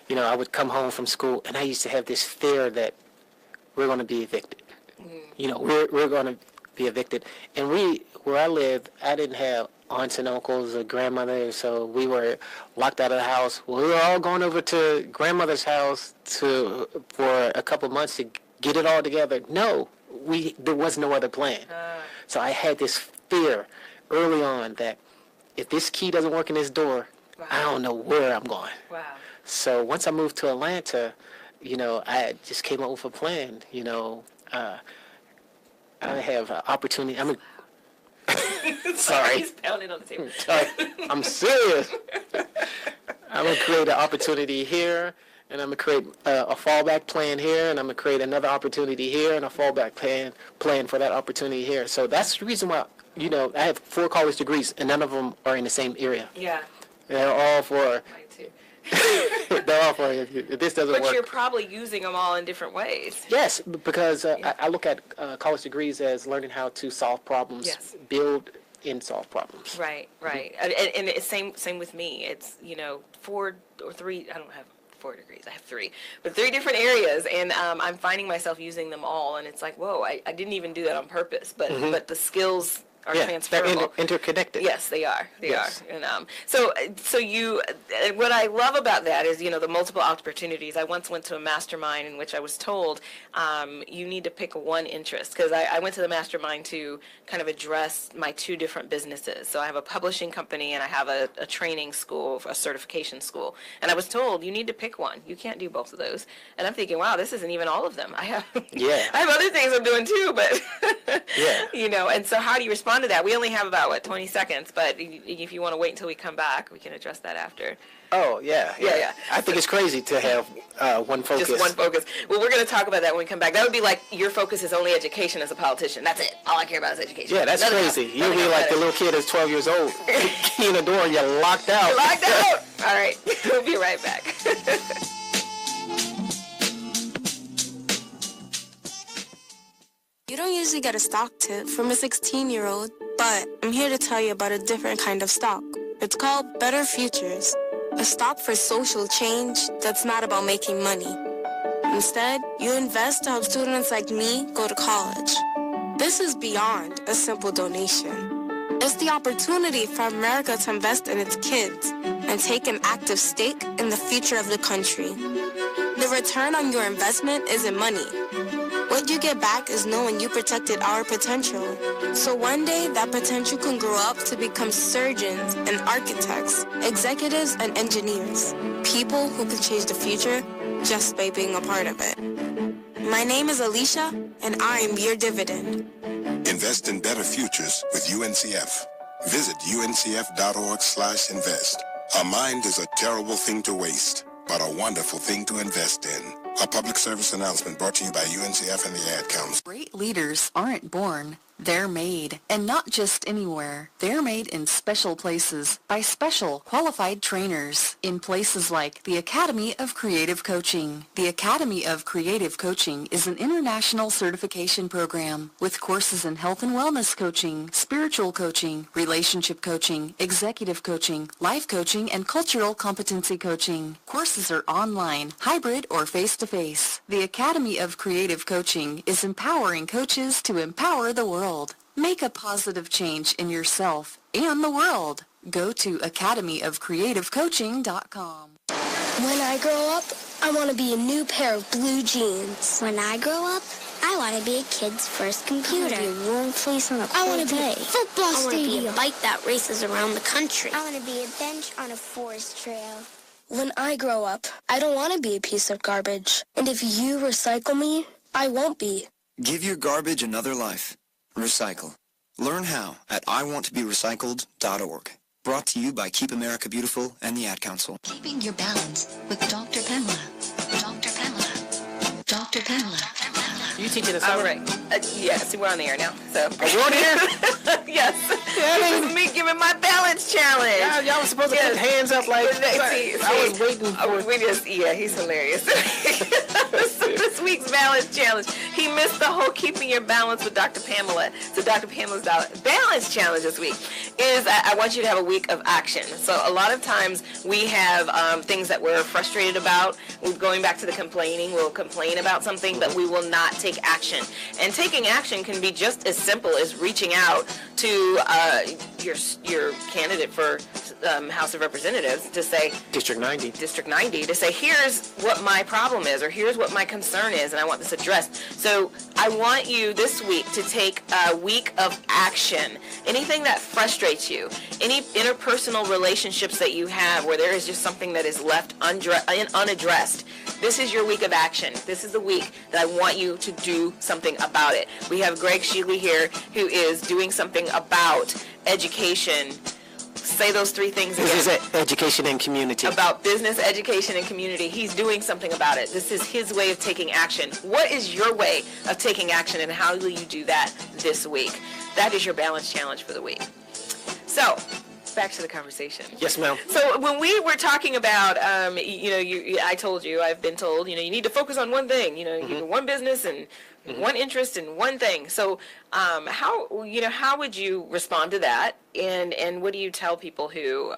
I would come home from school, and I used to have this fear that we're going to be evicted. We're going to be evicted. And where I lived, I didn't have aunts and uncles or grandmothers, so we were locked out of the house. We were all going over to grandmother's house for a couple months to get it all together. No, there was no other plan. So I had this fear early on that if this key doesn't work in this door, I don't know where I'm going. Wow. So once I moved to Atlanta, I just came up with a plan, I have an opportunity. Sorry. He's pounding on the table. I'm serious. I'm going to create an opportunity here, and I'm going to create a fallback plan here, and I'm going to create another opportunity here, and a fallback plan for that opportunity here. So that's the reason why, I have 4 college degrees, and none of them are in the same area. Yeah. They're all for... They're all for if this doesn't work. But you're probably using them all in different ways. Yes, because I look at college degrees as learning how to solve problems, build and solve problems. Right. And it's same with me. It's 4 or 3. I don't have 4 degrees. I have 3, but 3 different areas, and I'm finding myself using them all. And it's like, whoa, I didn't even do that on purpose. But the skills are transferable. They're interconnected. Yes, they are. They are. And so you, what I love about that is, the multiple opportunities. I once went to a mastermind in which I was told, you need to pick one interest, because I went to the mastermind to kind of address my 2 different businesses. So I have a publishing company and I have a training school, a certification school. And I was told, you need to pick one. You can't do both of those. And I'm thinking, wow, this isn't even all of them. I have other things I'm doing too, but and so how do you respond to that? We only have about 20 seconds, but if you want to wait until we come back, we can address that after. Oh yeah. I think it's crazy to have one focus. Just one focus. Well, we're going to talk about that when we come back. That would be like your focus is only education as a politician. That's it. All I care about is education. Yeah, that's crazy. You'll be like the little kid that's 12 years old, key in the door, and you're locked out. You're locked out. All right, we'll be right back. You don't usually get a stock tip from a 16-year-old, but I'm here to tell you about a different kind of stock. It's called Better Futures, a stock for social change that's not about making money. Instead, you invest to help students like me go to college. This is beyond a simple donation. It's the opportunity for America to invest in its kids and take an active stake in the future of the country. The return on your investment isn't money. What you get back is knowing you protected our potential. So one day, that potential can grow up to become surgeons and architects, executives and engineers, people who can change the future just by being a part of it. My name is Alicia, and I am your dividend. Invest in better futures with UNCF. Visit uncf.org/invest. A mind is a terrible thing to waste, but a wonderful thing to invest in. A public service announcement brought to you by UNCF and the Ad Council. Great leaders aren't born. They're made, and not just anywhere. They're made in special places by special qualified trainers in places like the Academy of Creative Coaching. The Academy of Creative Coaching is an international certification program with courses in health and wellness coaching, spiritual coaching, relationship coaching, executive coaching, life coaching, and cultural competency coaching. Courses are online, hybrid, or face-to-face. The Academy of Creative Coaching is empowering coaches to empower the world. Make a positive change in yourself and the world. Go to academyofcreativecoaching.com. When I grow up, I want to be a new pair of blue jeans. When I grow up, I want to be a kid's first computer. I want to be a warm fleece on a cold day. I want to be a football stadium. I want to be a bike that races around the country. I want to be a bench on a forest trail. When I grow up, I don't want to be a piece of garbage. And if you recycle me, I won't be. Give your garbage another life. Recycle. Learn how at iwanttoberecycled.org. Brought to you by Keep America Beautiful and the Ad Council. Keeping your balance with Dr. Pamela. Dr. Pamela. Dr. Pamela. You teaching us All right. Yes, we're on the air now. So. Are you on the air? Yes. This is me giving my balance challenge. Y'all were supposed to put hands up like I was waiting for he's hilarious. This week's balance challenge. He missed the whole keeping your balance with Dr. Pamela. So Dr. Pamela's balance challenge this week is I want you to have a week of action. So a lot of times we have things that we're frustrated about. We're going back to the complaining. We'll complain about something, but we will not take action. And taking action can be just as simple as reaching out to your candidate for House of Representatives to say District 90 to say, here's what my problem is, or here's what my concern is, and I want this addressed. So I want you this week to take a week of action. Anything that frustrates you, any interpersonal relationships that you have where there is just something that is left unaddressed, this is your week of action. This is the week that I want you to do something about it. We have Greg Shealey here who is doing something about education. Say those three things again. This is education and community. About business, education, and community. He's doing something about it. This is his way of taking action. What is your way of taking action, and how will you do that this week? That is your balance challenge for the week. So, back to the conversation. Yes, ma'am. So when we were talking about, I've been told, you need to focus on one thing, one business and one interest in one thing. So how would you respond to that? And what do you tell people who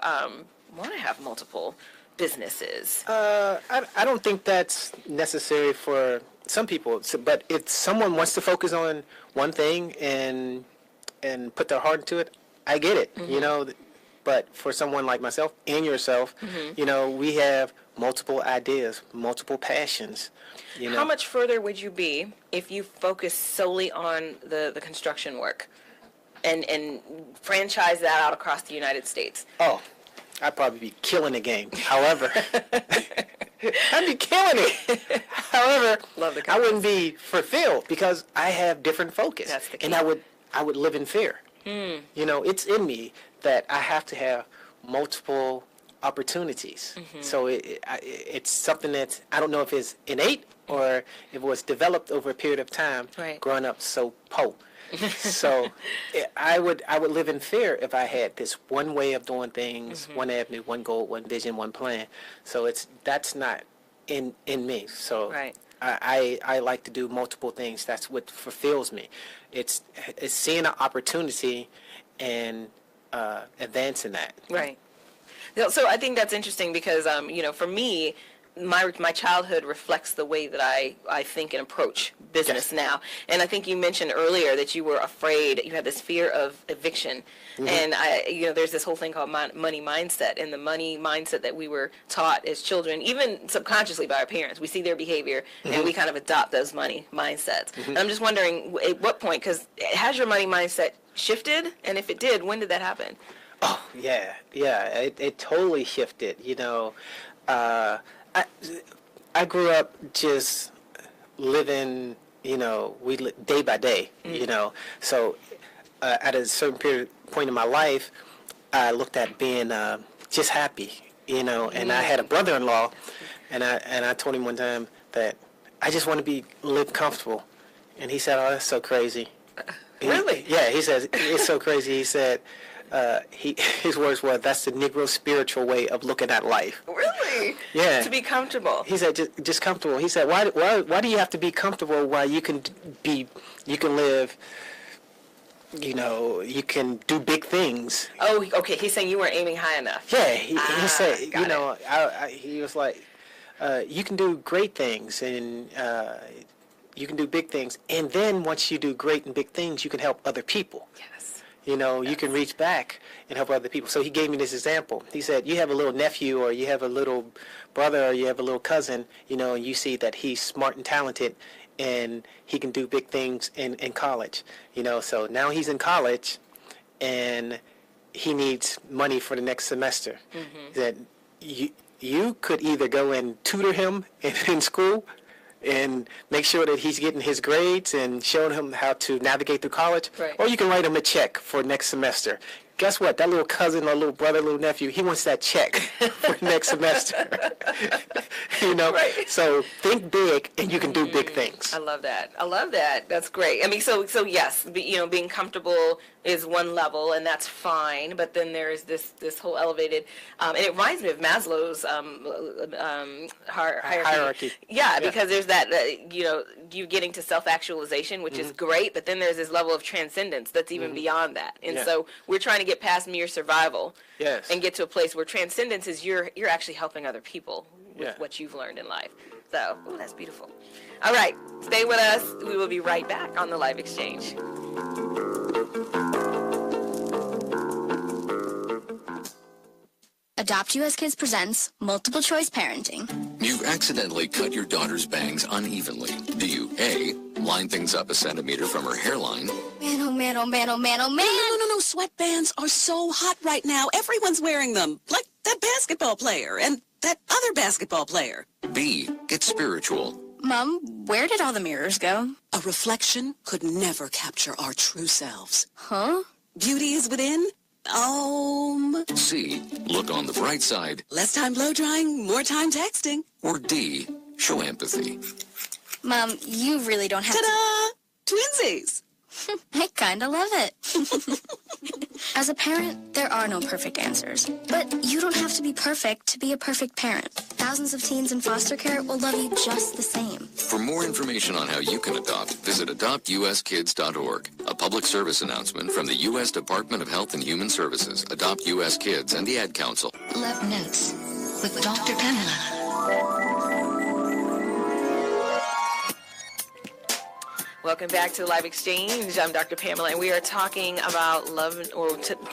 want to have multiple businesses? I don't think that's necessary for some people, but if someone wants to focus on one thing and put their heart into it, I get it, But for someone like myself and yourself, we have multiple ideas, multiple passions. How much further would you be if you focus solely on the construction work and franchise that out across the United States? Oh, I'd probably be killing the game. However, I'd be killing it. However, I wouldn't be fulfilled because I have different focus. That's the key. And I would live in fear. It's in me that I have to have multiple opportunities. So it's something that I don't know if it's innate or if it was developed over a period of time. Right. Growing up so poor. So I would live in fear if I had this one way of doing things, one avenue, one goal, one vision, one plan. So that's not in me. So right. I like to do multiple things. That's what fulfills me. It's seeing an opportunity and advancing that. Right. So I think that's interesting because, for me, my childhood reflects the way that I think and approach business now. And I think you mentioned earlier that you were afraid, you had this fear of eviction. And there's this whole thing called money mindset, and the money mindset that we were taught as children, even subconsciously by our parents. We see their behavior and we kind of adopt those money mindsets. And I'm just wondering at what point, because has your money mindset shifted? And if it did, when did that happen? Oh, yeah. It totally shifted, I grew up just living we day by day, So at a certain point in my life, I looked at being just happy, and I had a brother-in-law, and I told him one time that I just want to live comfortable, and he said, "Oh, that's so crazy." Really? He says it's so crazy. He said, his words were, "That's the Negro spiritual way of looking at life." Really? Yeah. To be comfortable. He said, just comfortable. He said, why do you have to be comfortable while you can live, you can do big things? Oh, okay. He's saying you weren't aiming high enough. Yeah. He said, he was like, you can do great things, and you can do big things. And then once you do great and big things, you can help other people. Yes. You can reach back and help other people. So he gave me this example. He said, you have a little nephew, or you have a little brother, or you have a little cousin, and you see that he's smart and talented, and he can do big things in college. So now he's in college, and he needs money for the next semester. Mm-hmm. That you could either go and tutor him in school, and make sure that he's getting his grades and showing him how to navigate through college, right. Or you can write him a check for next semester. Guess what? That little cousin or little brother, little nephew, he wants that check for next semester. Right. So think big, and you can do big things. I love that. That's great. I mean, so yes, being comfortable is one level, and that's fine. But then there's this whole elevated, and it reminds me of Maslow's hierarchy. Yeah, because there's that, you getting to self-actualization, which is great. But then there's this level of transcendence that's even beyond that. And so we're trying to get past mere survival, and get to a place where transcendence is you're actually helping other people with what you've learned in life. So that's beautiful. All right, stay with us. We will be right back on the Live Exchange. Adopt US Kids presents Multiple Choice Parenting. You've accidentally cut your daughter's bangs unevenly. Do you A, line things up a centimeter from her hairline? Man, oh man, oh man, oh man, oh man. No, sweatbands are so hot right now. Everyone's wearing them, like that basketball player and that other basketball player. B, get spiritual. Mom, where did all the mirrors go? A reflection could never capture our true selves. Huh? Beauty is within. C, look on the bright side. Less time blow drying, more time texting. Or D, show empathy. Mom, you really don't have Ta-da! Twinsies! I kinda love it. As a parent, there are no perfect answers. But you don't have to be perfect to be a perfect parent. Thousands of teens in foster care will love you just the same. For more information on how you can adopt, visit adoptuskids.org. A public service announcement from the U.S. Department of Health and Human Services, Adopt U.S. Kids, and the Ad Council. Love Notes with Dr. Pamela. Welcome back to the Live Exchange. I'm Dr. Pamela, and we are talking about love,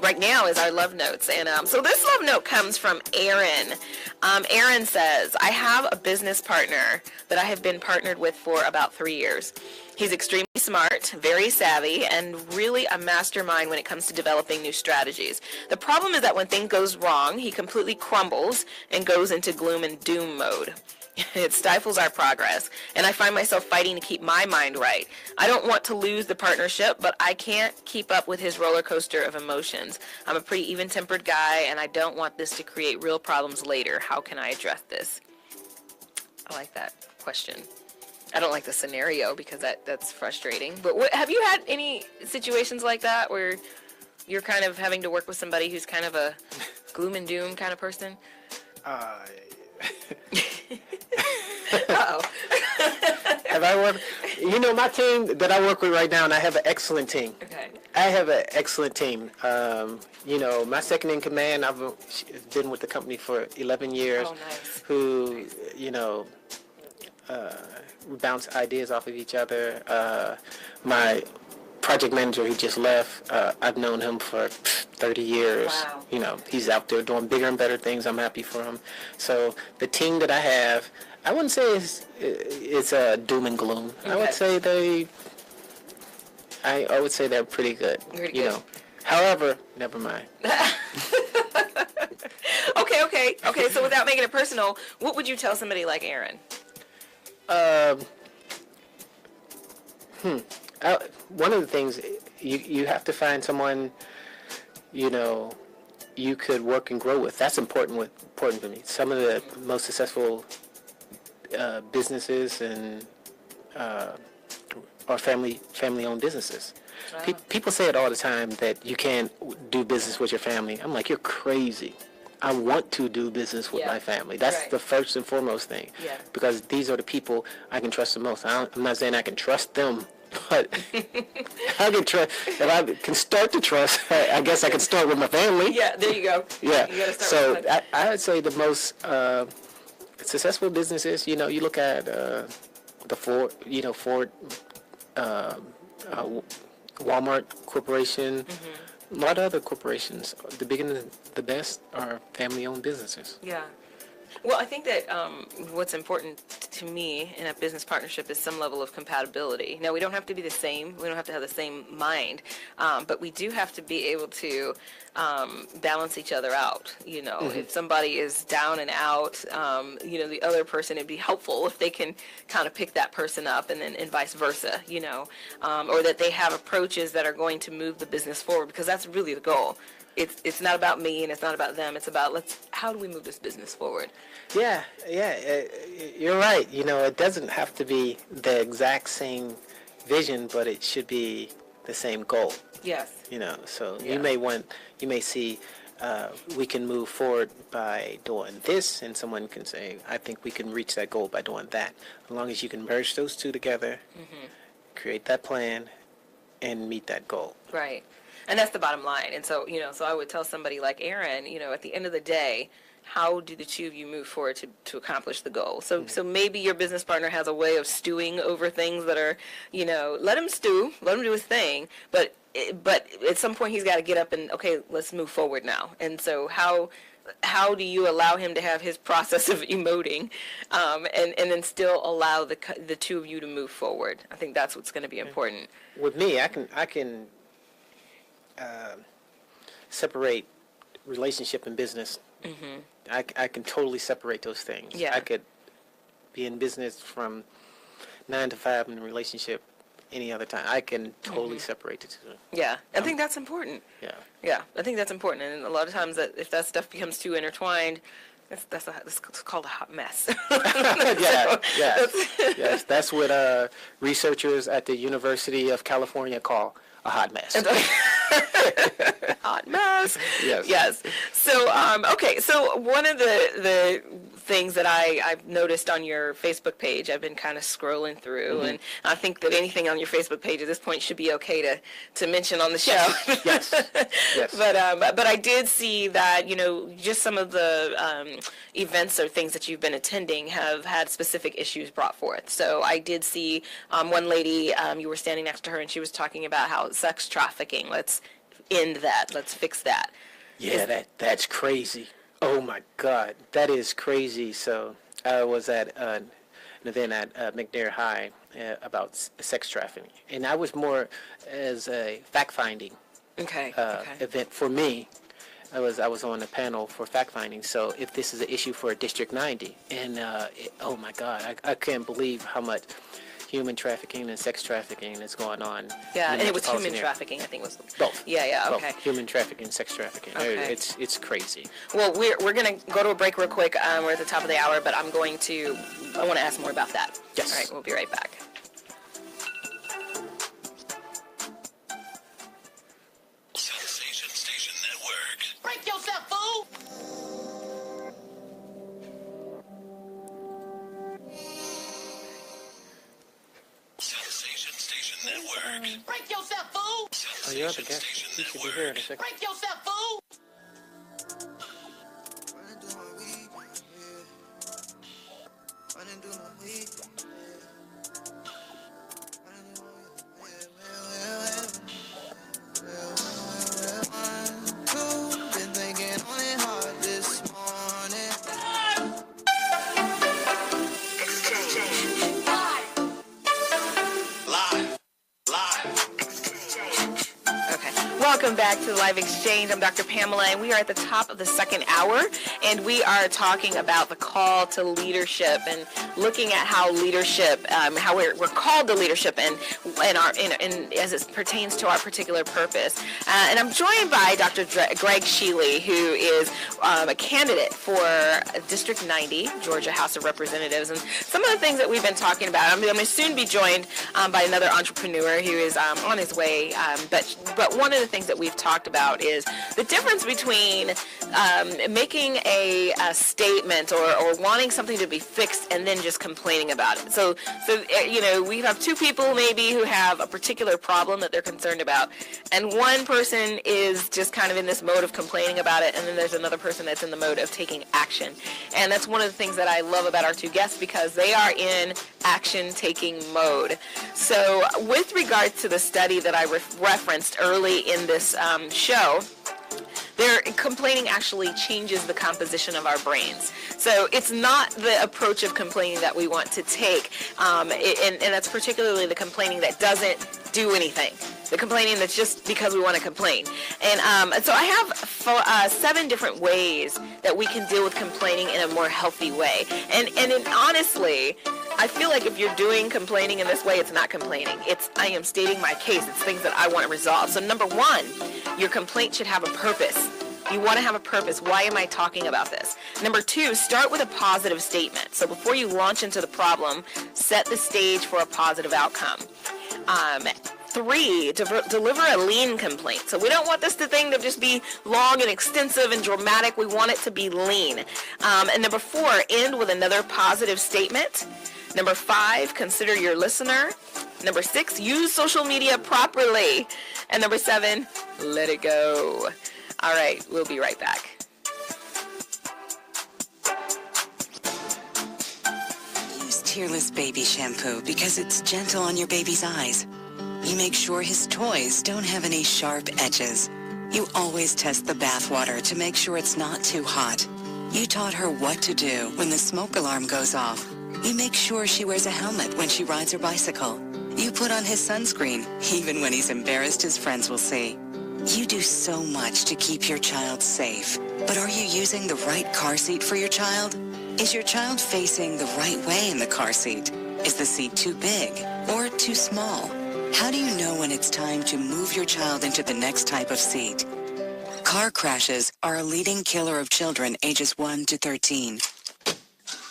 right now is our love notes. And so this love note comes from Aaron. Aaron says, I have a business partner that I have been partnered with for about 3 years. He's extremely smart, very savvy, and really a mastermind when it comes to developing new strategies. The problem is that when things goes wrong, he completely crumbles and goes into gloom and doom mode. It stifles our progress, and I find myself fighting to keep my mind right. I don't want to lose the partnership, but I can't keep up with his roller coaster of emotions. I'm a pretty even-tempered guy, and I don't want this to create real problems later. How can I address this? I like that question. I don't like the scenario because that's frustrating. But have you had any situations like that where you're kind of having to work with somebody who's kind of a gloom and doom kind of person? Uh-oh. Have I worked? My team that I work with right now, and I have an excellent team. Okay. I have an excellent team. My second in command, I've been with the company for 11 years. Oh, nice. Who, we bounce ideas off of each other. My project manager, he just left. I've known him for 30 years. Wow. He's out there doing bigger and better things. I'm happy for him. So the team that I have, I wouldn't say it's a doom and gloom. Okay. I would say they're pretty good. Pretty good. However, never mind. Okay. So without making it personal, what would you tell somebody like Aaron? One of the things, you have to find someone, you could work and grow with. That's important for me. Some of the most successful businesses and are family-owned businesses. Wow. People say it all the time that you can't do business with your family. I'm like, you're crazy. I want to do business with my family. That's the first and foremost thing. Yeah. Because these are the people I can trust the most. I'm not saying I can trust them, but I can trust. If I can start to trust, I guess I can start with my family. Yeah, there you go. Yeah. You gotta start with I would say the most successful businesses. You look at the Ford. Ford, Walmart Corporation. Mm-hmm. A lot of other corporations, the big and the best, are family-owned businesses. Yeah. Well, I think that what's important to me in a business partnership is some level of compatibility. Now, we don't have to be the same. We don't have to have the same mind. But we do have to be able to balance each other out. Mm-hmm. If somebody is down and out, the other person, it'd be helpful if they can kind of pick that person up and vice versa, or that they have approaches that are going to move the business forward, because that's really the goal. It's not about me and it's not about them. It's about how do we move this business forward? Yeah, you're right. It doesn't have to be the exact same vision, but it should be the same goal. Yes. So you may see we can move forward by doing this, and someone can say, I think we can reach that goal by doing that. As long as you can merge those two together, create that plan, and meet that goal. Right. And that's the bottom line. And so, so I would tell somebody like Aaron, at the end of the day, how do the two of you move forward to accomplish the goal? So maybe your business partner has a way of stewing over things that are, let him stew, let him do his thing. But at some point he's got to get up and, okay, let's move forward now. And so how do you allow him to have his process of emoting and then still allow the two of you to move forward? I think that's what's going to be important. With me, I can separate relationship and business. Mm-hmm. I can totally separate those things. Yeah. I could be in business from 9 to 5 in a relationship any other time. I can totally separate the two. Yeah, I think that's important. Yeah, I think that's important. And a lot of times if that stuff becomes too intertwined, that's called a hot mess. Yes. That's what researchers at the University of California call a hot mess. Hot mess. Yes. So, okay. So one of the things that I've noticed on your Facebook page, I've been kind of scrolling through, and I think that anything on your Facebook page at this point should be okay to mention on the show. Yes. But I did see that, just some of the events or things that you've been attending have had specific issues brought forth. So I did see one lady, you were standing next to her, and she was talking about how sex trafficking, let's end that, let's fix that. Yeah, that's crazy. Oh my God, that is crazy. So I was at an event at McNair High about sex trafficking, and I was more as a fact-finding event for me. I was on a panel for fact-finding. So if this is an issue for District 90, and oh my God, I can't believe how much human trafficking and sex trafficking is going on. Yeah, and it was human trafficking, I think was both. Yeah, both. okay. Human trafficking, sex trafficking. Okay. It's crazy. Well, we're going to go to a break real quick. We're at the top of the hour, but I want to ask more about that. Yes. All right, we'll be right back. Sensation Station Network. Break yourself, fool! Sensation Station Network. Break yourself, fool! Oh, you're up again. You should be here in a second. Break yourself, fool! Welcome back to the Live Exchange. I'm Dr. Pamela, and we are at the top of the second hour. and we are talking about the call to leadership and looking at how leadership, how we're called to leadership and as it pertains to our particular purpose. And I'm joined by Dr. Greg Shealey, who is a candidate for District 90, Georgia House of Representatives. And some of the things that we've been talking about, I'm going to soon be joined by another entrepreneur who is on his way. But one of the things that we've talked about is the difference between making a statement or wanting something to be fixed and then just complaining about it. So we have two people maybe who have a particular problem that they're concerned about, and one person is just kind of in this mode of complaining about it, and then there's another person that's in the mode of taking action. And that's one of the things that I love about our two guests, because they are in action-taking mode. So with regards to the study that I referenced early in this show, complaining actually changes the composition of our brains. So it's not the approach of complaining that we want to take, and that's particularly the complaining that doesn't do anything. The complaining that's just because we want to complain. And so I have 7 different ways that we can deal with complaining in a more healthy way. And honestly, I feel like if you're doing complaining in this way, it's not complaining. I am stating my case. It's things that I want to resolve. So number 1, your complaint should have a purpose. You want to have a purpose. Why am I talking about this? Number 2, start with a positive statement. So before you launch into the problem, set the stage for a positive outcome. 3, deliver a lean complaint. So we don't want this thing to just be long and extensive and dramatic. We want it to be lean. And number 4, end with another positive statement. Number 5, consider your listener. Number 6, use social media properly. And number 7, let it go. All right, we'll be right back. Use Tearless Baby Shampoo because it's gentle on your baby's eyes. You make sure his toys don't have any sharp edges. You always test the bath water to make sure it's not too hot. You taught her what to do when the smoke alarm goes off. You make sure she wears a helmet when she rides her bicycle. You put on his sunscreen, even when he's embarrassed his friends will see. You do so much to keep your child safe. But are you using the right car seat for your child? Is your child facing the right way in the car seat? Is the seat too big or too small? How do you know when it's time to move your child into the next type of seat? Car crashes are a leading killer of children ages 1 to 13.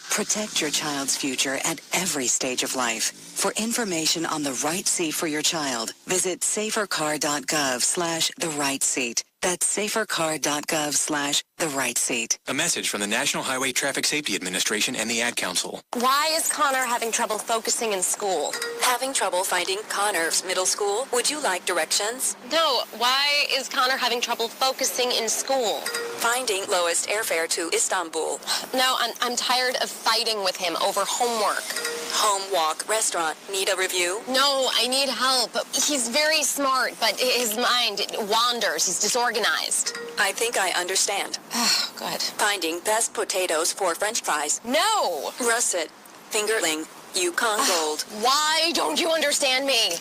Protect your child's future at every stage of life. For information on the right seat for your child, visit safercar.gov/therightseat. That's safercar.gov/therightseat. A message from the National Highway Traffic Safety Administration and the Ad Council. Why is Connor having trouble focusing in school? Having trouble finding Connor's middle school? Would you like directions? No, why is Connor having trouble focusing in school? Finding lowest airfare to Istanbul. No, I'm tired of fighting with him over homework. Home, walk, restaurant. Need a review? No, I need help. He's very smart, but his mind wanders. He's disorganized. I think I understand. Oh, good. Finding best potatoes for French fries. No! Russet. Fingerling. Yukon Gold. Why don't you understand me?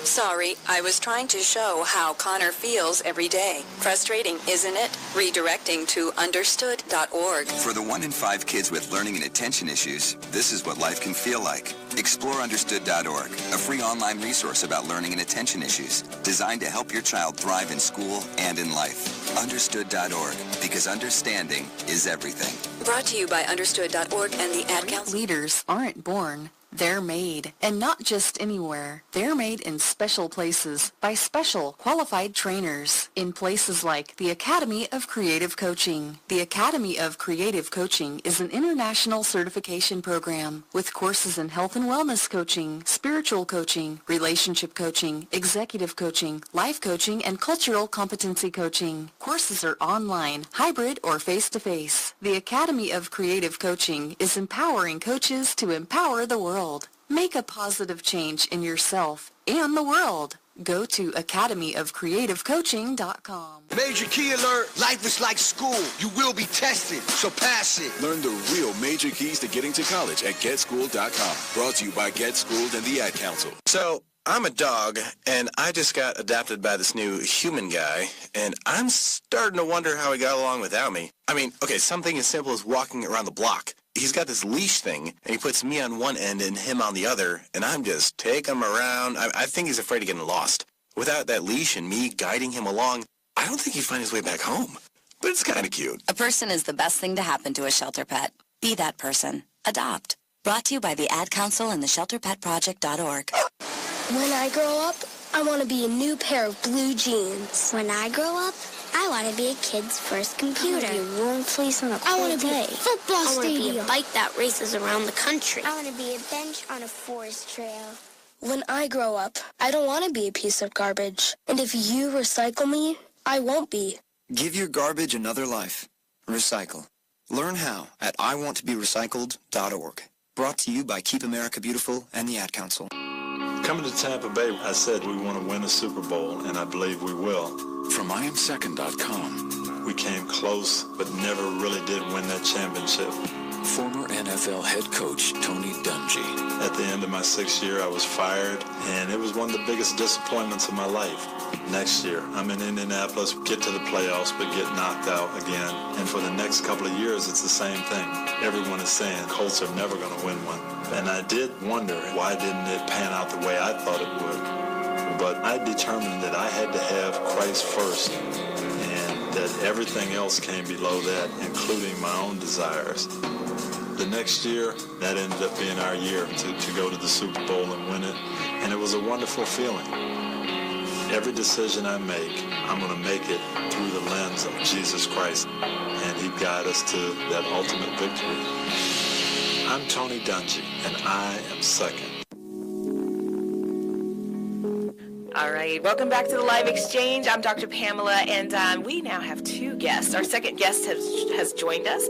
Sorry, I was trying to show how Connor feels every day. Frustrating, isn't it? Redirecting to understood.org. For the 1 in 5 kids with learning and attention issues, this is what life can feel like. Explore understood.org, a free online resource about learning and attention issues, designed to help your child thrive in school and in life. Understood.org, because understanding is everything. Brought to you by understood.org and the Ad Council. Leaders aren't born. They're made, and not just anywhere. They're made in special places by special qualified trainers in places like the Academy of Creative Coaching. The Academy of Creative Coaching is an international certification program with courses in health and wellness coaching, spiritual coaching, relationship coaching, executive coaching, life coaching, and cultural competency coaching. Courses are online, hybrid, or face-to-face. The Academy of Creative Coaching is empowering coaches to empower the world. Make a positive change in yourself and the world. Go to academyofcreativecoaching.com. Major key alert. Life is like school. You will be tested, so pass it. Learn the real major keys to getting to college at GetSchooled.com. Brought to you by GetSchooled and the Ad Council. So, I'm a dog, and I just got adopted by this new human guy, and I'm starting to wonder how he got along without me. I mean, okay, something as simple as walking around the block. He's got this leash thing, and he puts me on one end and him on the other, and I'm just taking him around. I think he's afraid of getting lost. Without that leash and me guiding him along, I don't think he'd find his way back home. But it's kind of cute. A person is the best thing to happen to a shelter pet. Be that person. Adopt. Brought to you by the Ad Council and the ShelterPetProject.org. When I grow up, I want to be a new pair of blue jeans. When I grow up, I want to be a kid's first computer. I want to be a warm fleece on a cold I want to be day. a football I want to be stadium. a bike that races around the country. I want to be a bench on a forest trail. When I grow up, I don't want to be a piece of garbage. And if you recycle me, I won't be. Give your garbage another life. Recycle. Learn how at iwanttoberecycled.org. Brought to you by Keep America Beautiful and the Ad Council. Coming to Tampa Bay, I said we want to win a Super Bowl, and I believe we will. From IamSecond.com. We came close, but never really did win that championship. Former NFL head coach Tony Dungy. At the end of my 6th year, I was fired, and it was one of the biggest disappointments of my life. Next year, I'm in Indianapolis, get to the playoffs, but get knocked out again. And for the next couple of years, it's the same thing. Everyone is saying Colts are never going to win one. And I did wonder, why didn't it pan out the way I thought it would? But I determined that I had to have Christ first, and that everything else came below that, including my own desires. The next year, that ended up being our year to go to the Super Bowl and win it, and it was a wonderful feeling. Every decision I make, I'm going to make it through the lens of Jesus Christ, and He'd guide us to that ultimate victory. I'm Tony Dungy, and I am second. All right, welcome back to the Live Exchange. I'm Dr. Pamela, and we now have two guests. Our second guest has joined us.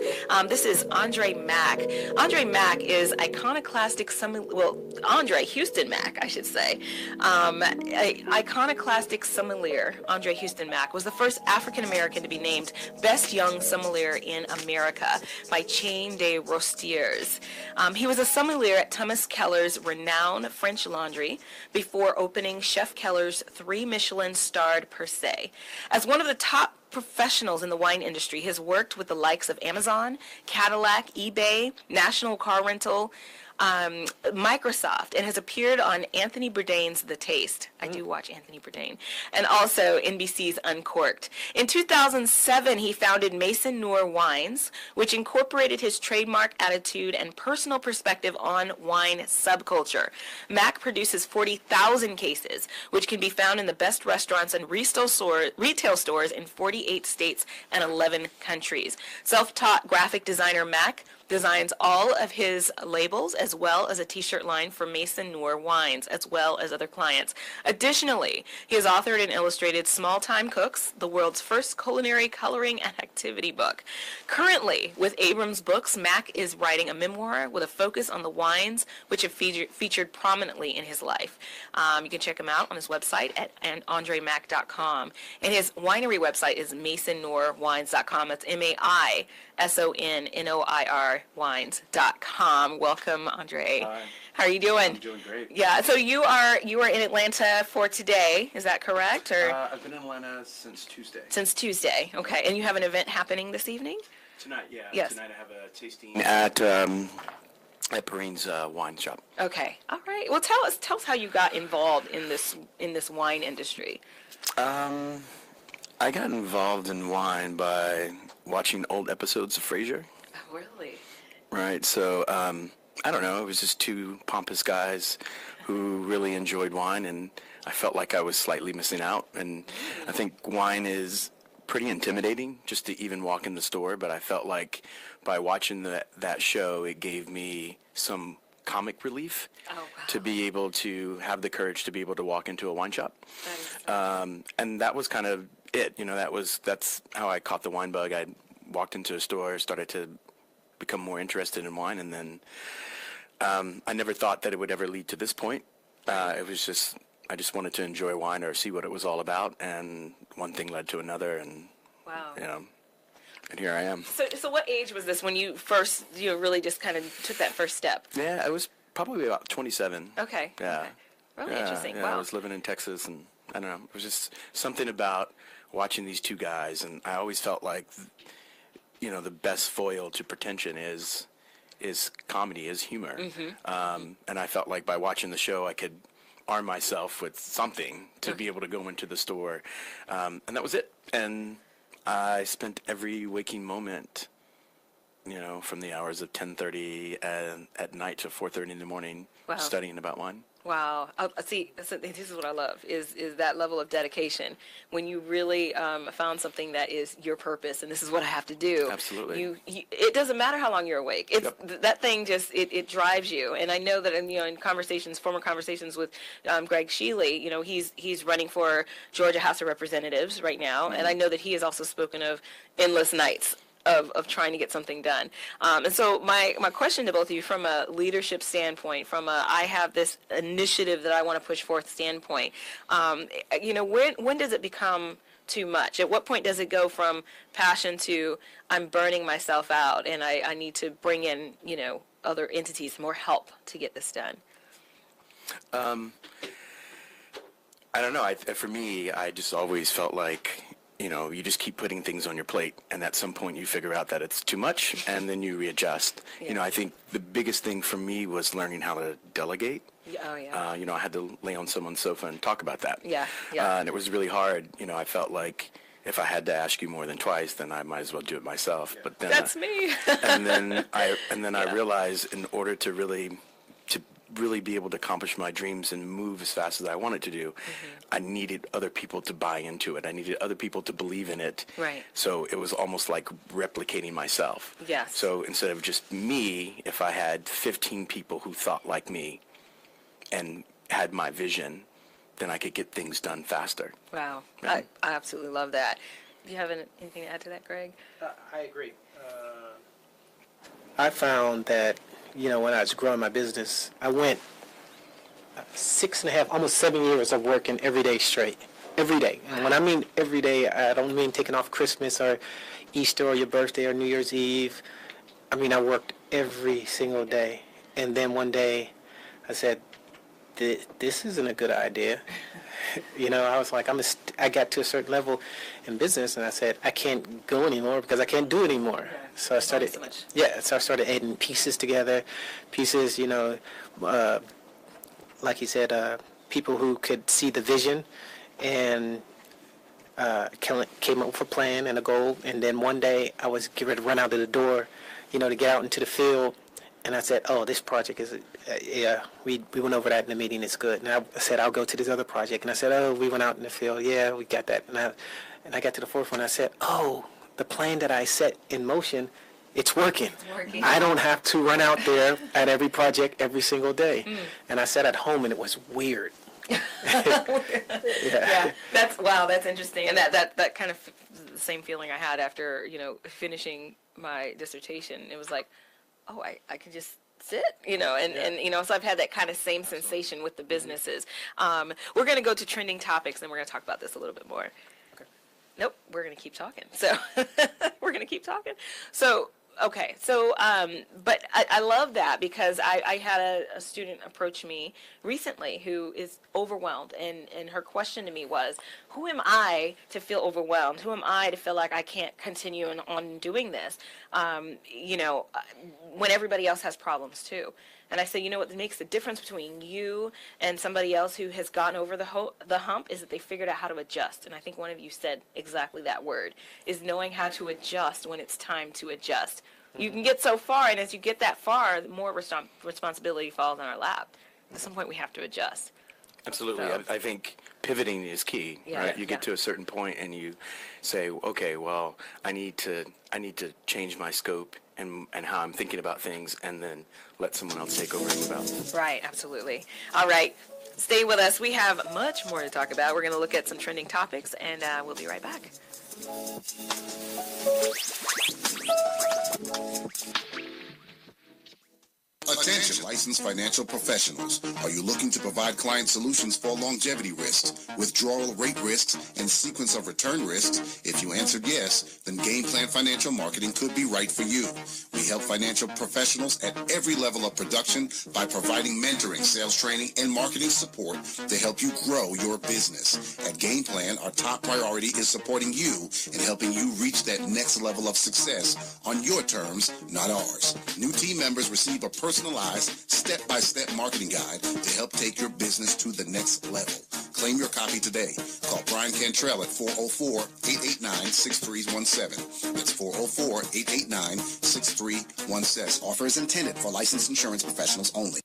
This is Andre Mack. Andre Mack is iconoclastic, Hueston Mack, I should say. Iconoclastic sommelier, Andre Hueston Mack, was the first African-American to be named Best Young Sommelier in America by Chain des Rostiers. He was a sommelier at Thomas Keller's renowned French Laundry before opening Chef Keller's 3 Michelin-starred Per Se. As one of the top professionals in the wine industry, he has worked with the likes of Amazon, Cadillac, eBay, National Car Rental, Microsoft, and has appeared on Anthony Bourdain's The Taste. I do watch Anthony Bourdain. And also NBC's Uncorked. In 2007, he founded Maison Noire Wines, which incorporated his trademark attitude and personal perspective on wine subculture. Mack produces 40,000 cases, which can be found in the best restaurants and retail stores in 48 states and 11 countries. Self-taught graphic designer Mack designs all of his labels as well as a t-shirt line for Maison Noire Wines, as well as other clients. Additionally, he has authored and illustrated Small Time Cooks, the world's first culinary coloring and activity book. Currently, with Abrams Books, Mack is writing a memoir with a focus on the wines which have featured prominently in his life. You can check him out on his website at andremack.com. And his winery website is MaisonNoirWines.com. That's MaisonNoir wines.com. Welcome, Andre. Hi. How are you doing? I'm doing great. Yeah. So you are in Atlanta for today. Is that correct? Or I've been in Atlanta since Tuesday. Since Tuesday. Okay. And you have an event happening this evening? Tonight, yeah. Yes. Tonight I have a tasting at Perrine's wine shop. Okay. All right. Well, tell us how you got involved in this wine industry. I got involved in wine by watching old episodes of Frasier. Oh, really? Right. So I don't know. It was just two pompous guys who really enjoyed wine, and I felt like I was slightly missing out. And I think wine is pretty intimidating just to even walk in the store, but I felt like by watching that show, it gave me some comic relief to be able to have the courage to be able to walk into a wine shop. And that was kind of it. That's how I caught the wine bug. I walked into a store, started to become more interested in wine, and then I never thought that it would ever lead to this point. It was just, I just wanted to enjoy wine or see what it was all about, and one thing led to another, and and here I am. So what age was this when you first, really just kind of took that first step? Yeah, I was probably about 27. Okay. Yeah. Okay. Really interesting. Yeah, Wow. I was living in Texas, and I don't know, it was just something about watching these two guys, and I always felt like, you know, the best foil to pretension is comedy, is humor. And I felt like by watching the show, I could arm myself with something to be able to go into the store, and that was it. And I spent every waking moment, you know, from the hours of 10:30 at night to 4:30 in the morning, studying about wine. Wow. See, so this is what I love, is that level of dedication. When you really found something that is your purpose, and this is what I have to do. Absolutely. It doesn't matter how long you're awake. It's that thing just, it drives you. And I know that in conversations, former conversations with Greg Shealey, you know, he's running for Georgia House of Representatives right now. And I know that he has also spoken of endless nights of trying to get something done. And so my question to both of you, from a leadership standpoint, from a I have this initiative that I want to push forth standpoint, you know, when does it become too much? At what point does it go from passion to I'm burning myself out and I need to bring in, you know, other entities, more help to get this done? I don't know. For me, I just always felt like, you know, you just keep putting things on your plate, and at some point you figure out that it's too much, and then you readjust. You know, I think the biggest thing for me was learning how to delegate. You know, I had to lay on someone's sofa and talk about that. And it was really hard. You know, I felt like if I had to ask you more than twice, then I might as well do it myself. But then that's me. and then I realized, in order to really be able to accomplish my dreams and move as fast as I wanted to do, I needed other people to buy into it. I needed other people to believe in it. Right. So it was almost like replicating myself. Yes. So instead of just me, if I had 15 people who thought like me and had my vision, then I could get things done faster. Wow. I absolutely love that. Do you have anything to add to that, Greg? I agree. I found that, you know, when I was growing my business, I went 6.5, almost 7 years of working every day straight. Every day. And when I mean every day, I don't mean taking off Christmas or Easter or your birthday or New Year's Eve. I mean, I worked every single day. And then one day, I said, this isn't a good idea. You know, I was like, I got to a certain level in business, and I said, I can't go anymore because I can't do it anymore. So I started, so I started adding pieces together, you know, like you said, people who could see the vision and came up with a plan and a goal. And then one day I was getting ready to run out of the door, you know, to get out into the field. And I said, oh, this project is, we went over that in the meeting, it's good. And I said, I'll go to this other project. And I said, oh, we went out in the field, yeah, we got that. And I got to the fourth one, I said, oh, the plan that I set in motion, it's working. I don't have to run out there at every project every single day. And I sat at home, and it was weird. That's interesting. And that kind of the same feeling I had after, you know, finishing my dissertation. It was like, oh, I can just sit, you know, and you know, so I've had that kind of same sensation with the businesses. We're going to go to trending topics, and we're going to talk about this a little bit more. Nope, we're going to keep talking. So we're going to keep talking. So, okay. So, but I love that, because I had a student approach me recently who is overwhelmed. And her question to me was, who am I to feel overwhelmed? Who am I to feel like I can't continue on doing this? You know, when everybody else has problems too. And I say, you know what makes the difference between you and somebody else who has gotten over the hump is that they figured out how to adjust. And I think one of you said exactly that word, is knowing how to adjust when it's time to adjust. You can get so far, and as you get that far, the more responsibility falls on our lap. At some point, we have to adjust. Absolutely. So. I think pivoting is key, right? You get to a certain point and you say, okay, well, I need to change my scope and how I'm thinking about things, and then let someone else take over and move out. Right, absolutely. All right, stay with us. We have much more to talk about. We're going to look at some trending topics, and we'll be right back. Attention licensed financial professionals. Are you looking to provide client solutions for longevity risks, withdrawal rate risks, and sequence of return risks? If you answered yes, then Game Plan Financial Marketing could be right for you. We help financial professionals at every level of production by providing mentoring, sales training, and marketing support to help you grow your business. At Game Plan, our top priority is supporting you and helping you reach that next level of success on your terms, not ours. New team members receive a personalized, step-by-step marketing guide to help take your business to the next level. Claim your copy today. Call Brian Cantrell at 404-889-6317. That's 404-889-6317. Offer is intended for licensed insurance professionals only.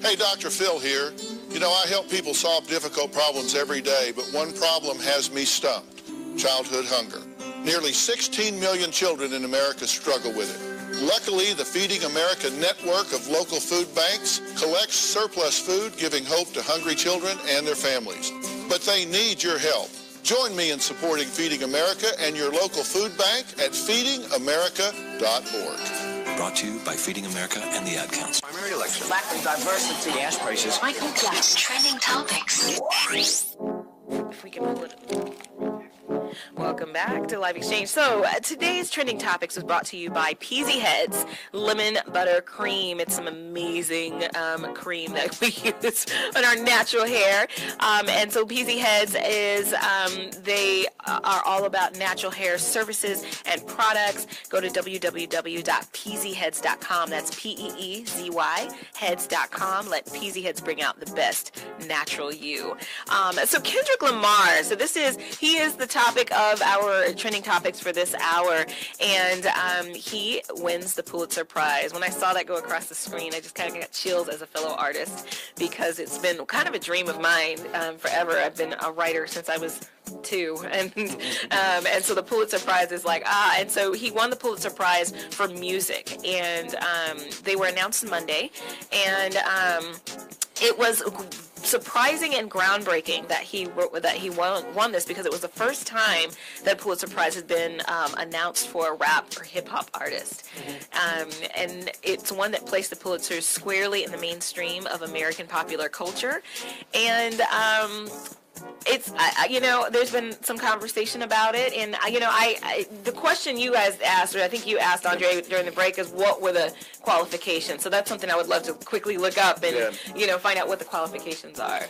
Hey, Dr. Phil here. You know, I help people solve difficult problems every day, but one problem has me stumped: childhood hunger. Nearly 16 million children in America struggle with it. Luckily, the Feeding America network of local food banks collects surplus food, giving hope to hungry children and their families. But they need your help. Join me in supporting Feeding America and your local food bank at feedingamerica.org. Brought to you by Feeding America and the Ad Council. Primary election. Lack of diversity. Gas prices. Michael Jackson. Trending topics. If we can pull it. Welcome back to Live Exchange. So today's trending topics was brought to you by Peasy Heads Lemon Butter Cream. It's some amazing cream that we use on our natural hair. And so Peasy Heads is, they are all about natural hair services and products. Go to www.peasyheads.com. That's Peezy heads.com. Let Peasy Heads bring out the best natural you. So Kendrick Lamar, so he is the topic of our trending topics for this hour, and he wins the Pulitzer Prize. When I saw that go across the screen, I just kind of got chills as a fellow artist, because it's been kind of a dream of mine forever. I've been a writer since I was 2, and so the Pulitzer Prize is like, and so he won the Pulitzer Prize for music, and they were announced Monday, and it was surprising and groundbreaking that he won this, because it was the first time that a Pulitzer Prize had been announced for a rap or hip hop artist, and it's one that placed the Pulitzers squarely in the mainstream of American popular culture, and it's there's been some conversation about it, and the question you guys asked, or I think you asked, Andre, during the break, is what were the qualifications. So that's something I would love to quickly look up and find out what the qualifications are.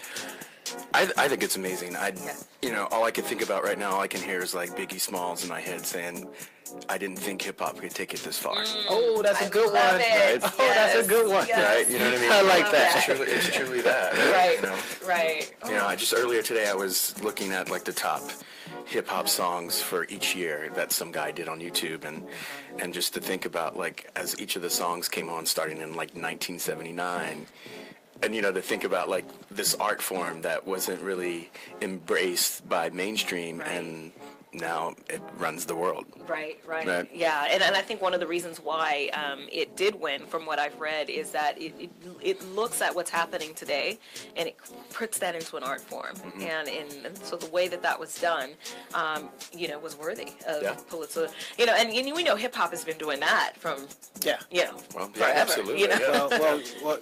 I think it's amazing. All I can think about right now, all I can hear is like Biggie Smalls in my head saying, I didn't think hip-hop could take it this far. Oh, that's a good one. Right? Yes, oh, that's a good one. Yes. Right? You know what I mean? I like that. It's truly that. Right, Right. right. Just earlier today I was looking at like the top hip-hop songs for each year that some guy did on YouTube, and just to think about, like, as each of the songs came on starting in like 1979, and to think about like this art form that wasn't really embraced by mainstream, and now it runs the world. Right. Yeah, and I think one of the reasons why it did win, from what I've read, is that it looks at what's happening today, and it puts that into an art form, and so the way that was done, was worthy of Pulitzer. And we know hip hop has been doing that from forever. Absolutely. Well,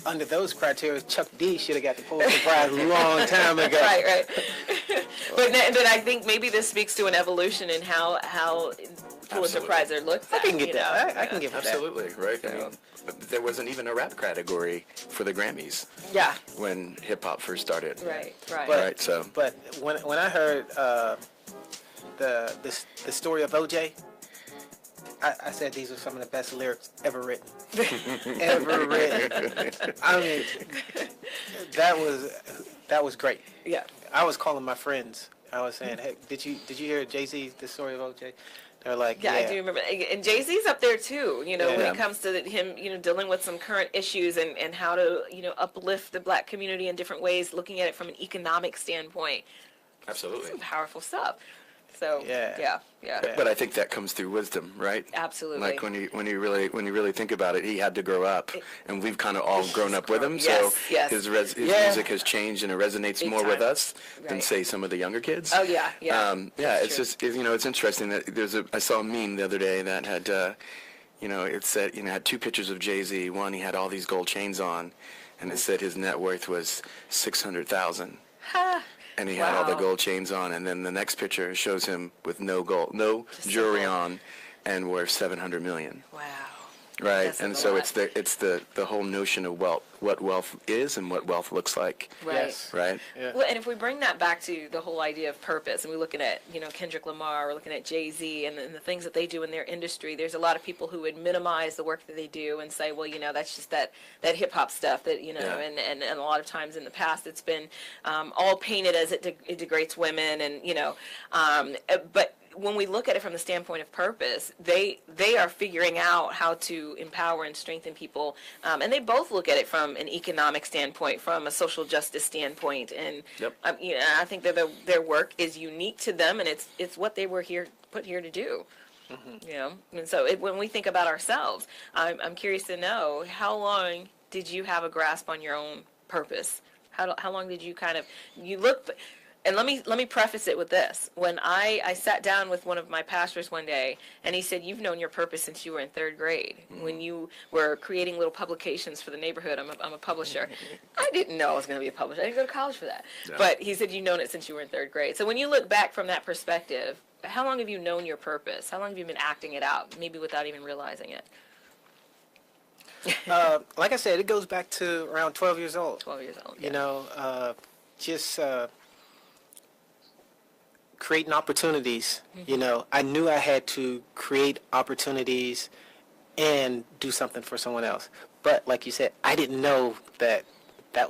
under those criteria, Chuck D should have got the Pulitzer Prize a long time ago. Right. But I think maybe this speaks to an evolution in how Pulitzer Prize are looked at. I can get that. I can give that. Absolutely, right. I mean, there wasn't even a rap category for the Grammys. Yeah. When hip hop first started. Right. But when I heard the story of OJ, I said these are some of the best lyrics ever written. Ever written. I mean, that was great. Yeah. I was calling my friends. I was saying, hey, did you hear Jay-Z, the story of OJ? They're like, yeah, I do remember. And Jay-Z's up there too, when it comes to him, dealing with some current issues and how to, uplift the black community in different ways, looking at it from an economic standpoint. Absolutely. Some powerful stuff. So yeah. But I think that comes through wisdom, right? Absolutely. Like when you really think about it, he had to grow up, and we've kind of all grown up with him. So his music has changed, and it resonates more with us than say some of the younger kids. Oh yeah. It's just it's interesting that I saw a meme the other day that had it said, had two pictures of Jay-Z. One, he had all these gold chains on, and it said his net worth was $600,000. And he had all the gold chains on, and then the next picture shows him with no jewelry on, and worth $700 million. Wow. Right, That's and a so lot. it's the whole notion of wealth, what wealth is and what wealth looks like. Right. Yes. Right. Yeah. Well, and if we bring that back to the whole idea of purpose, and we're looking at, Kendrick Lamar, we're looking at Jay-Z and the things that they do in their industry, there's a lot of people who would minimize the work that they do and say, well, that's just that hip-hop stuff that, and a lot of times in the past it's been all painted as it degrades women and, but when we look at it from the standpoint of purpose, they are figuring out how to empower and strengthen people, and they both look at it from an economic standpoint, from a social justice standpoint, and I think that their work is unique to them, and it's what they were put here to do. Mm-hmm. And so when we think about ourselves, I'm curious to know, how long did you have a grasp on your own purpose? How long did you look? And let me preface it with this. When I sat down with one of my pastors one day, and he said, you've known your purpose since you were in third grade, when you were creating little publications for the neighborhood. I'm a publisher. I didn't know I was going to be a publisher. I didn't go to college for that. Yeah. But he said, you've known it since you were in third grade. So when you look back from that perspective, how long have you known your purpose? How long have you been acting it out, maybe without even realizing it? Like I said, it goes back to around 12 years old. 12 years old, yeah. Just creating opportunities. Mm-hmm. I knew I had to create opportunities and do something for someone else. But like you said, I didn't know that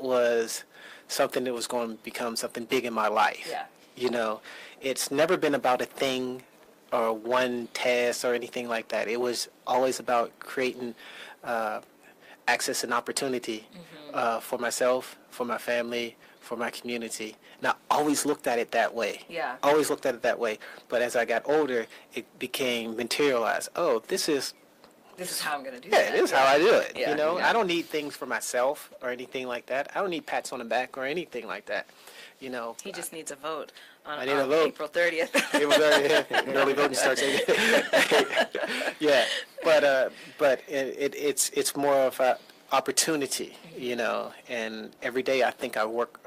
was something that was going to become something big in my life. Yeah. It's never been about a thing or one task or anything like that. It was always about creating access and opportunity for myself, for my family, for my community. And I always looked at it that way. Yeah. Always looked at it that way. But as I got older, it became materialized. Oh, this is how I'm going to do that. Yeah, this is how I do it. Yeah. Yeah. I don't need things for myself or anything like that. I don't need pats on the back or anything like that. He just needs a vote on a vote. April 30th. April 30th. Early voting starts. Yeah, but it's more of a opportunity, and every day I think I work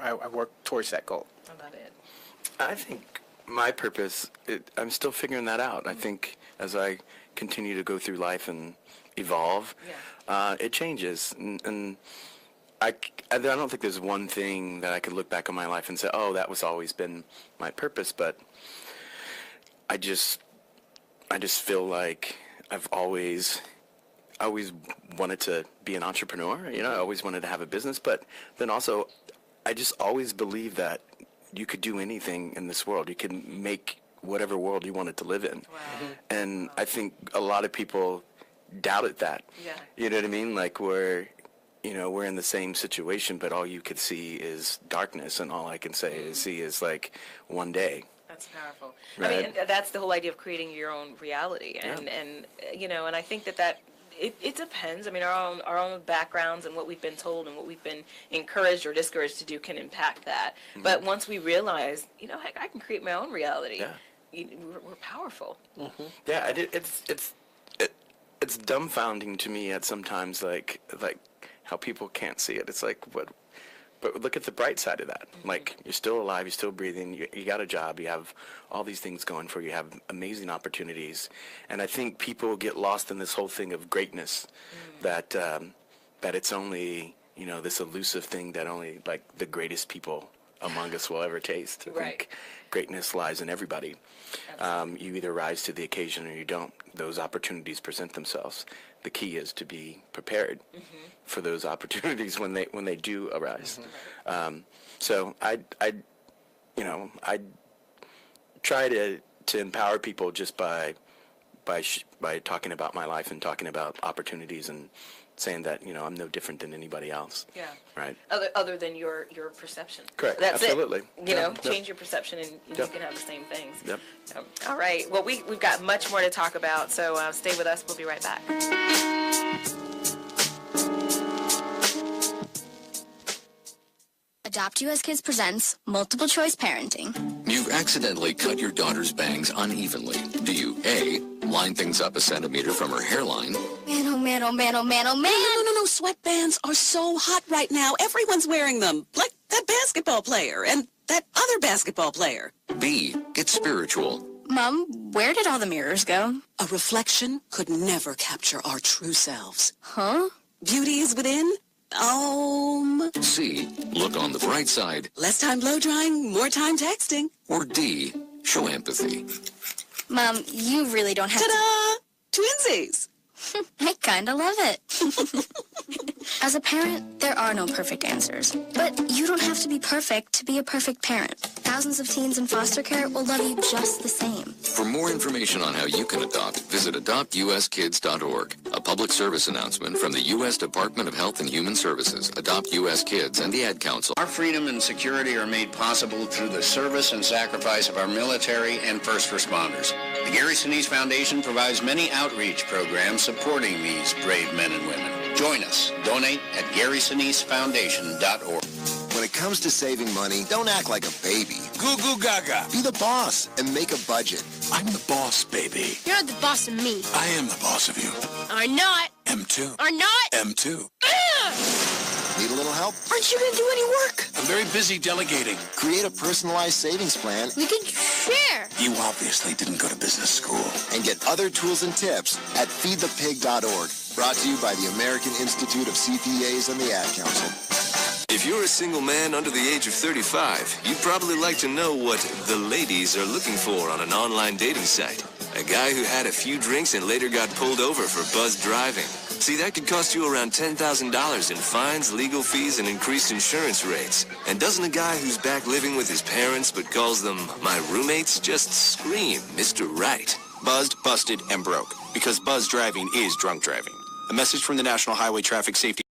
towards that goal. How about it? I think my purpose, I'm still figuring that out. I think as I continue to go through life and evolve, it changes, and I don't think there's one thing that I could look back on my life and say, oh, that was always been my purpose, but I just feel like I've always wanted to be an entrepreneur. I always wanted to have a business, but then also I just always believed that you could do anything in this world. You can make whatever world you wanted to live in. Wow. And I think a lot of people doubted that. Yeah. You know what I mean? Like we're in the same situation, but all you could see is darkness, and all I can see is like one day. That's powerful. Right. I mean, that's the whole idea of creating your own reality, and and I think that it depends. I mean, our own backgrounds and what we've been told and what we've been encouraged or discouraged to do can impact that. Mm-hmm. But once we realize, heck, I can create my own reality. Yeah. We're powerful. Mm-hmm. Yeah, it's dumbfounding to me at sometimes, like how people can't see it. It's like, what? But look at the bright side of that. Mm-hmm. Like, you're still alive, you're still breathing, you got a job, you have all these things going for you, you have amazing opportunities. And I think people get lost in this whole thing of greatness, that it's only, this elusive thing that only, like, the greatest people among us will ever taste. I think greatness lies in everybody. You either rise to the occasion or you don't. Those opportunities present themselves. The key is to be prepared for those opportunities when they do arise. So I try to empower people just by talking about my life and talking about opportunities and saying that I'm no different than anybody else. Yeah. Right. Other than your perception. Correct. That's absolutely. It. Change your perception and you can have the same things. Yep. All right. Well, we've got much more to talk about, so stay with us. We'll be right back. Adopt U.S. Kids presents Multiple Choice Parenting. You've accidentally cut your daughter's bangs unevenly. Do you A, line things up a centimeter from her hairline, man, oh man, oh man, oh man. No. Sweatbands are so hot right now. Everyone's wearing them. Like that basketball player and that other basketball player. B, get spiritual. Mom, where did all the mirrors go? A reflection could never capture our true selves. Huh? Beauty is within. C, look on the bright side. Less time blow drying, more time texting. Or D, show empathy. Mom, you really don't have Ta-da! Twinsies! I kinda love it. As a parent, there are no perfect answers. But you don't have to be perfect to be a perfect parent. Thousands of teens in foster care will love you just the same. For more information on how you can adopt, visit adoptuskids.org. A public service announcement from the U.S. Department of Health and Human Services, Adopt U.S. Kids, and the Ad Council. Our freedom and security are made possible through the service and sacrifice of our military and first responders. The Gary Sinise Foundation provides many outreach programs supporting these brave men and women. Join us. Donate at GarySiniseFoundation.org. When it comes to saving money, don't act like a baby. Goo goo gaga. Be the boss and make a budget. I'm the boss, baby. You're not the boss of me. I am the boss of you. Are not. M2. Are not. M2. Need a little help? Aren't you going to do any work? I'm very busy delegating. Create a personalized savings plan. We can share. You obviously didn't go to business school. And get other tools and tips at feedthepig.org. Brought to you by the American Institute of CPAs and the Ad Council. If you're a single man under the age of 35, you'd probably like to know what the ladies are looking for on an online dating site. A guy who had a few drinks and later got pulled over for buzzed driving. See, that could cost you around $10,000 in fines, legal fees, and increased insurance rates. And doesn't a guy who's back living with his parents but calls them my roommates just scream Mr. Right? Buzzed, busted, and broke. Because buzz driving is drunk driving. A message from the National Highway Traffic Safety